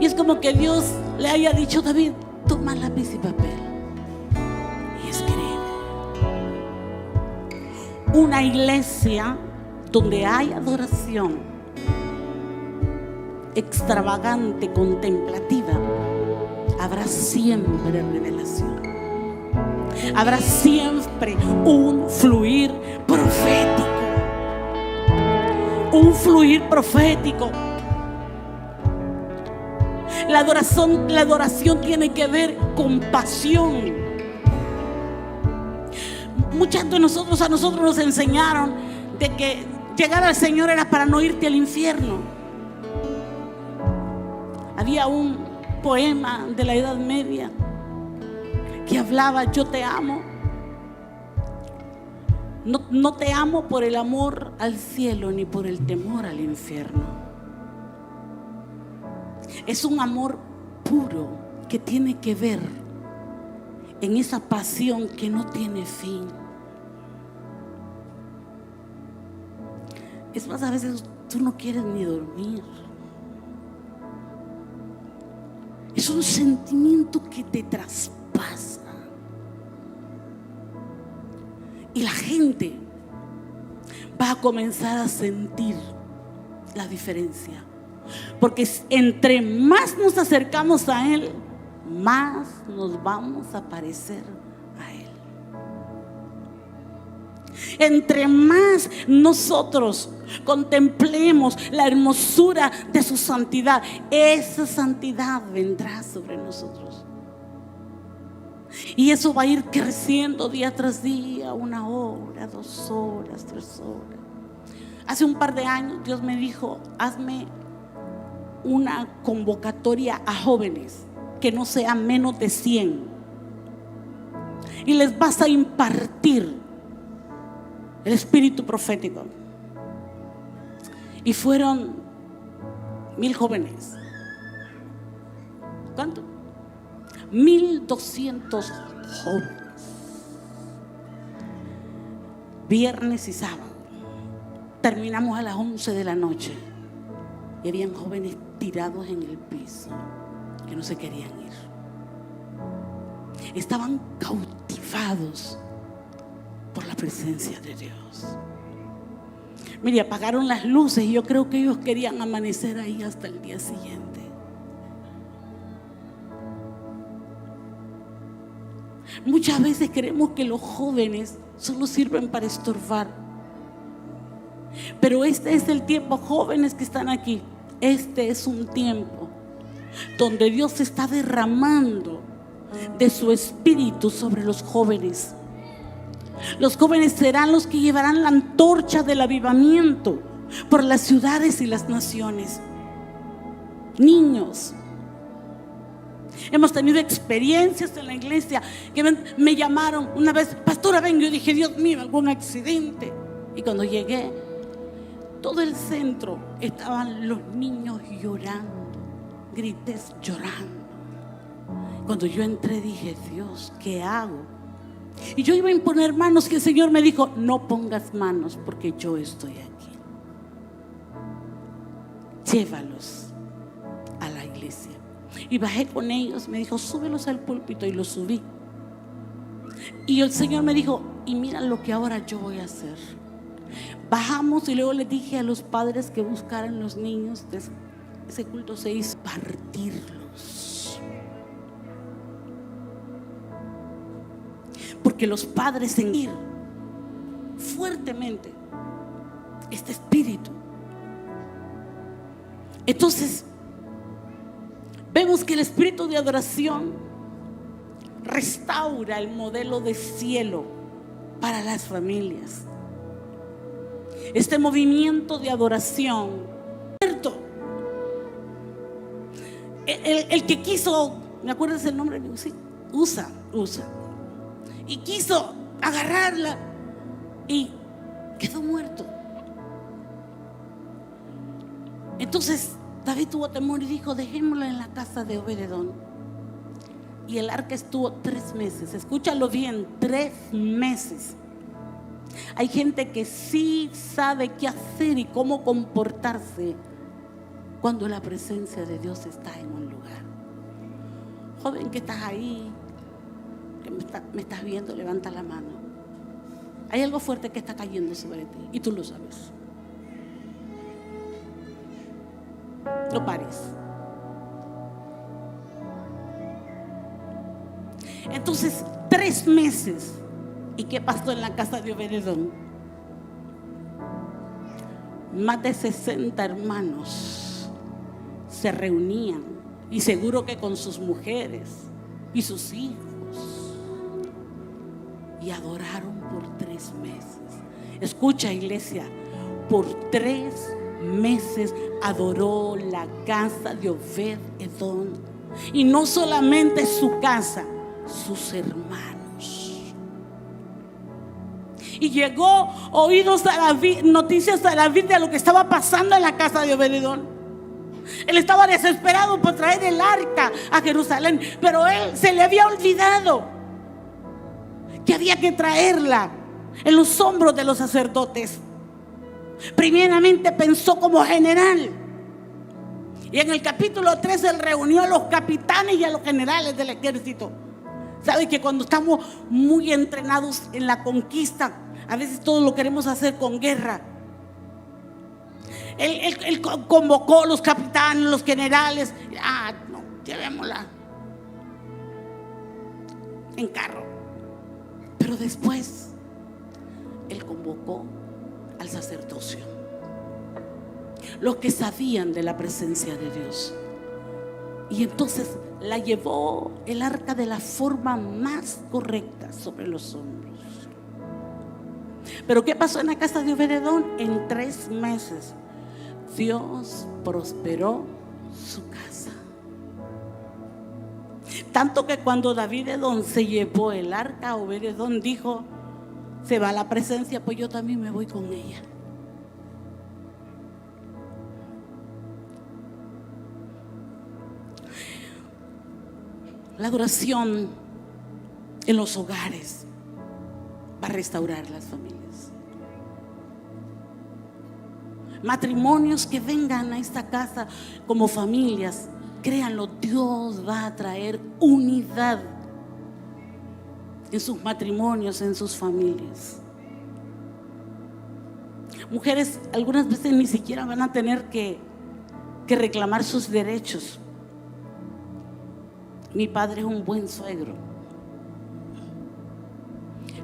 Y es como que Dios le haya dicho: David, toma lápiz y papel y escribe. Una iglesia donde hay adoración extravagante, contemplativa, habrá siempre revelación. Habrá siempre un fluir profético. Un fluir profético. La adoración tiene que ver con pasión. Muchos de nosotros, a nosotros nos enseñaron de que llegar al Señor era para no irte al infierno. Había un poema de la Edad Media que hablaba: yo te amo. No te amo por el amor al cielo ni por el temor al infierno. Es un amor puro que tiene que ver en esa pasión que no tiene fin. Es más, a veces tú no quieres ni dormir. Es un sentimiento que te traspasa. Y la gente va a comenzar a sentir la diferencia. Porque entre más nos acercamos a Él, más nos vamos a parecer a Él. Entre más nosotros contemplemos la hermosura de su santidad, esa santidad vendrá sobre nosotros. Y eso va a ir creciendo día tras día, 1 hora, 2 horas, 3 horas. Hace un par de años Dios me dijo: hazme una convocatoria a jóvenes que no sea menos de 100, y les vas a impartir el espíritu profético. Y fueron 1000 jóvenes. ¿Cuánto? 1200 jóvenes, viernes y sábado. Terminamos a las 11 de la noche y habían jóvenes tirados en el piso que no se querían ir. Estaban cautivados por la presencia de Dios. Mire, apagaron las luces y yo creo que ellos querían amanecer ahí hasta el día siguiente. Muchas veces creemos que los jóvenes solo sirven para estorbar. Pero este es el tiempo, jóvenes que están aquí, este es un tiempo donde Dios está derramando de su espíritu sobre los jóvenes. Los jóvenes serán los que llevarán la antorcha del avivamiento por las ciudades y las naciones. Niños, hemos tenido experiencias en la iglesia que me llamaron una vez: pastora, ven. Yo dije: Dios mío, algún accidente. Y cuando llegué, todo el centro estaban los niños llorando, grites llorando. Cuando yo entré dije: Dios, ¿qué hago? Y yo iba a imponer manos, que el Señor me dijo: no pongas manos, porque yo estoy aquí. Llévalos a la iglesia. Y bajé con ellos, me dijo: súbelos al púlpito, y los subí. Y el Señor me dijo: y mira lo que ahora yo voy a hacer. Bajamos y luego le dije a los padres que buscaran los niños. Ese culto se hizo partirlos, porque los padres sentir fuertemente este espíritu. Entonces vemos que el espíritu de adoración restaura el modelo de cielo para las familias. Este movimiento de adoración, ¿cierto? El que quiso, ¿me acuerdas el nombre? Sí, Usa, y quiso agarrarla y quedó muerto. Entonces David tuvo temor y dijo: dejémosla en la casa de Obed-edom. Y el arca estuvo 3 meses. Escúchalo bien, 3 meses. Hay gente que sí sabe qué hacer y cómo comportarse cuando la presencia de Dios está en un lugar. Joven que estás ahí, que me estás viendo, levanta la mano. Hay algo fuerte que está cayendo sobre ti y tú lo sabes. No pares. Entonces, 3 meses. ¿Y qué pasó en la casa de Obed-edom? Más de 60 hermanos se reunían, y seguro que con sus mujeres y sus hijos, y adoraron por 3 meses. Escucha, iglesia, por 3 meses adoró la casa de Obed-edom. Y no solamente su casa, sus hermanos. Y llegó oídos a David, noticias a David de lo que estaba pasando en la casa de Obed-edom. Él estaba desesperado por traer el arca a Jerusalén, pero él se le había olvidado que había que traerla en los hombros de los sacerdotes. Primeramente pensó como general, y en el capítulo 3 él reunió a los capitanes y a los generales del ejército. Sabe que cuando estamos muy entrenados en la conquista, a veces todo lo queremos hacer con guerra. Él convocó a los capitanes, los generales. No, llevémosla en carro. Pero después él convocó al sacerdocio, los que sabían de la presencia de Dios. Y entonces la llevó el arca de la forma más correcta sobre los hombros. Pero ¿qué pasó en la casa de Obed-edom? En 3 meses Dios prosperó su casa. Tanto que cuando David-edom se llevó el arca, Obed-edom dijo: se va a la presencia, pues yo también me voy con ella. La adoración en los hogares va a restaurar las familias. Matrimonios que vengan a esta casa como familias, créanlo, Dios va a traer unidad en sus matrimonios, en sus familias. Mujeres algunas veces ni siquiera van a tener que reclamar sus derechos. Mi padre es un buen suegro.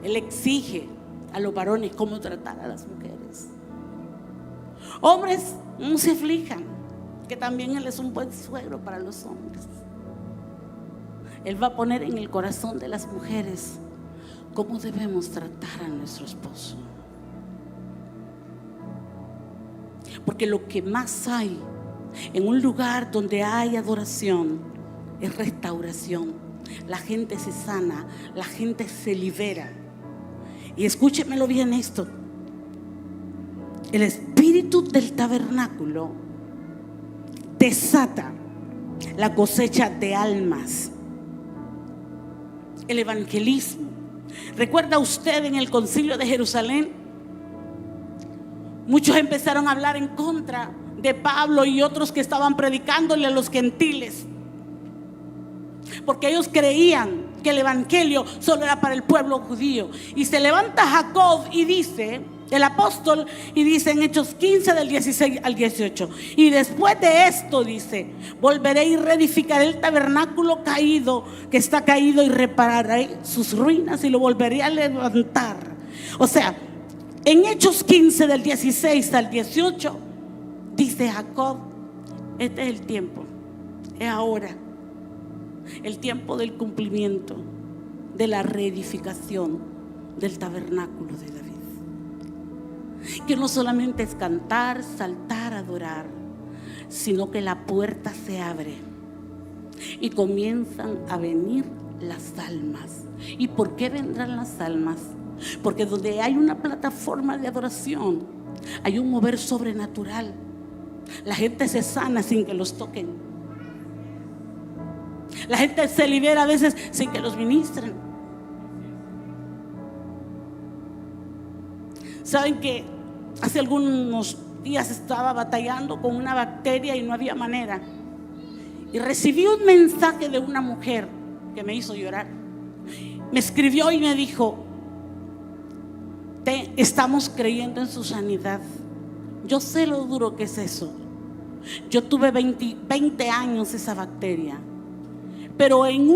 Él exige a los varones cómo tratar a las mujeres. Hombres, no se aflijan. porque también Él es un buen suegro para los hombres. Él va a poner en el corazón de las mujeres cómo debemos tratar a nuestro esposo. Porque lo que más hay en un lugar donde hay adoración es restauración. La gente se sana, la gente se libera. Y escúchemelo bien esto: el espíritu del tabernáculo desata la cosecha de almas, el evangelismo. ¿Recuerda usted en el concilio de Jerusalén? Muchos empezaron a hablar en contra de Pablo y otros que estaban predicándole a los gentiles, porque ellos creían que el evangelio solo era para el pueblo judío. Y se levanta Jacob y dice, el apóstol, y dice en Hechos 15 del 16 al 18: y después de esto, dice, volveré y reedificaré el tabernáculo caído, que está caído, y repararé sus ruinas y lo volveré a levantar. O sea, en Hechos 15 del 16 al 18 dice Jacob: este es el tiempo, es ahora, el tiempo del cumplimiento de la reedificación del tabernáculo de David. Que no solamente es cantar, saltar, adorar, sino que la puerta se abre y comienzan a venir las almas. ¿Y por qué vendrán las almas? Porque donde hay una plataforma de adoración, hay un mover sobrenatural. La gente se sana sin que los toquen. La gente se libera a veces sin que los ministren. Saben que hace algunos días estaba batallando con una bacteria y no había manera. Y recibí un mensaje de una mujer que me hizo llorar. Me escribió y me dijo: estamos creyendo en su sanidad. Yo sé lo duro que es eso. Yo tuve 20 años esa bacteria, pero en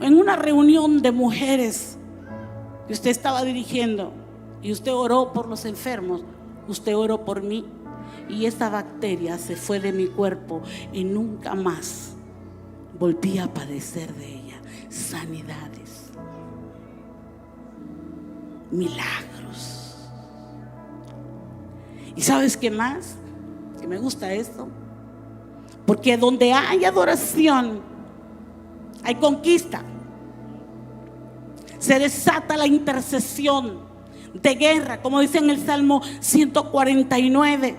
una reunión de mujeres que usted estaba dirigiendo y usted oró por los enfermos, usted oró por mí, y esa bacteria se fue de mi cuerpo y nunca más volví a padecer de ella. Sanidades, milagros. ¿Y sabes qué más? Que me gusta esto, porque donde hay adoración hay conquista. Se desata la intercesión de guerra, como dice en el Salmo 149.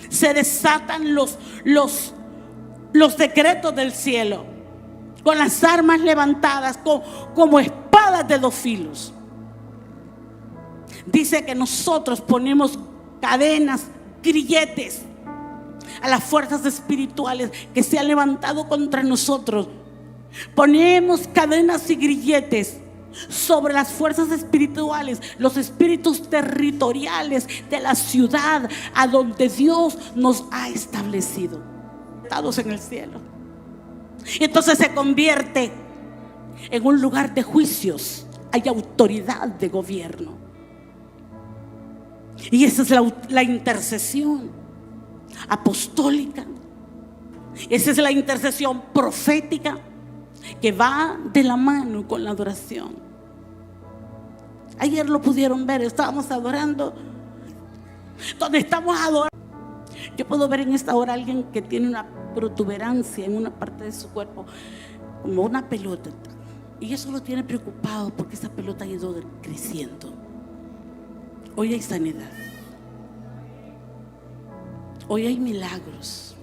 Se desatan los decretos del cielo, con las armas levantadas, como espadas de dos filos. Dice que nosotros ponemos cadenas, grilletes a las fuerzas espirituales que se han levantado contra nosotros. Ponemos cadenas y grilletes sobre las fuerzas espirituales, los espíritus territoriales de la ciudad a donde Dios nos ha establecido, estados en el cielo. Y entonces se convierte en un lugar de juicios. Hay autoridad de gobierno, y esa es la intercesión apostólica. Esa es la intercesión profética que va de la mano con la adoración. Ayer lo pudieron ver, estábamos adorando. Donde estamos adorando, yo puedo ver en esta hora a alguien que tiene una protuberancia en una parte de su cuerpo, como una pelota, y eso lo tiene preocupado porque esa pelota ha ido creciendo. Hoy hay sanidad, hoy hay milagros.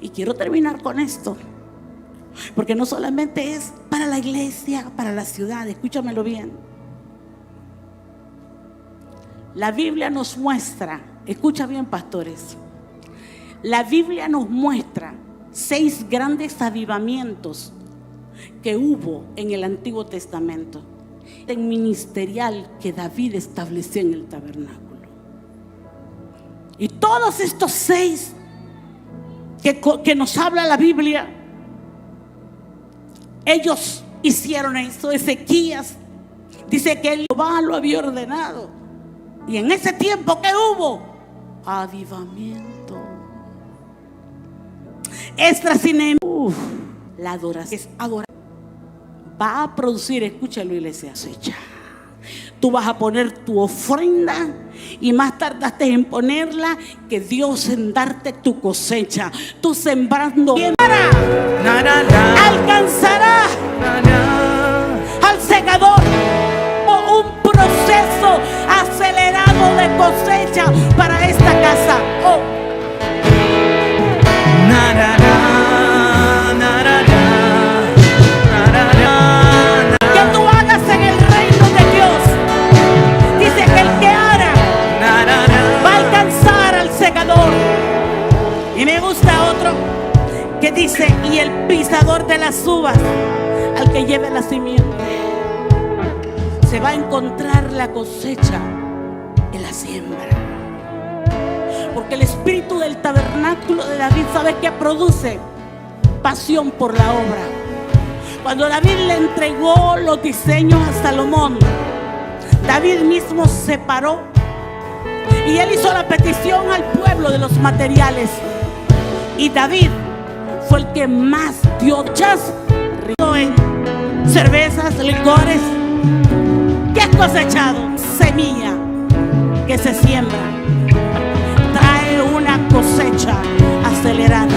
Y quiero terminar con esto, porque no solamente es para la iglesia, para la ciudad. Escúchamelo bien. La Biblia nos muestra, escucha bien, pastores, la Biblia nos muestra 6 grandes avivamientos que hubo en el Antiguo Testamento, en ministerial que David estableció en el tabernáculo. Y todos estos 6 que nos habla la Biblia, ellos hicieron eso. Ezequías dice que Jehová lo había ordenado. Y en ese tiempo, ¿qué hubo? avivamiento. Esdras y Nehemías, la adoración es adorar. Va a producir, escúchalo, iglesia, cosecha. Tú vas a poner tu ofrenda y más tardaste en ponerla que Dios en darte tu cosecha. Tú sembrando alcanzará al segador un proceso acelerado de cosecha para esta casa. Oh. Que tú hagas en el reino de Dios. Dice que el que ara va a alcanzar al segador. Y me gusta otro que dice: y el pisador de las uvas al que lleve la simiente. Se va a encontrar la cosecha en la siembra. Porque el espíritu del tabernáculo de David, ¿sabe qué produce? Pasión por la obra. Cuando David le entregó los diseños a Salomón, David mismo se paró y él hizo la petición al pueblo de los materiales. Y David fue el que más dio en cervezas, licores. ¿Qué has cosechado? Semilla que se siembra trae una cosecha acelerada.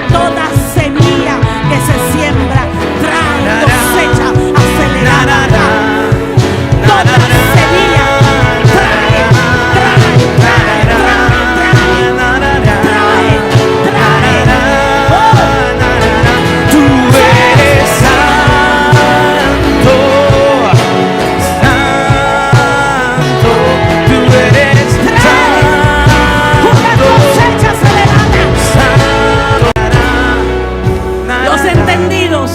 Toda semilla que se siembra trae cosecha acelerada. Toda semilla trae. Tú eres santo, santo, tú eres santo. Una cosecha acelerada. Los entendidos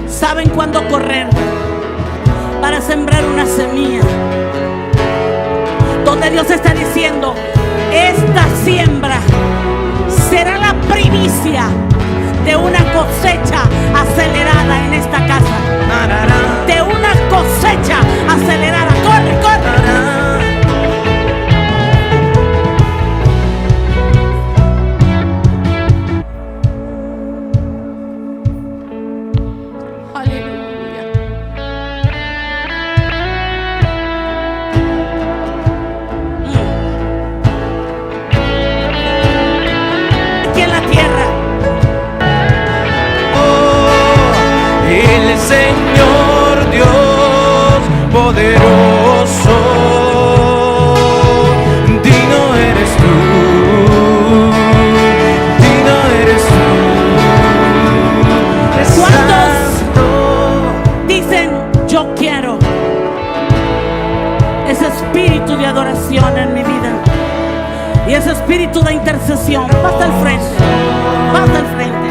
saben cuándo correr para sembrar una semilla, donde Dios está diciendo: esta siembra será la primicia de una cosecha acelerada en esta casa. De una cosecha acelerada. Corre, corre. Aleluya. Aquí en la tierra. El Señor Dios poderoso, digno eres tú, digno eres tú. ¿Cuántos Santo. dicen: yo quiero ese espíritu de adoración en mi vida y ese espíritu de intercesión? Pasa al frente, pasa al frente.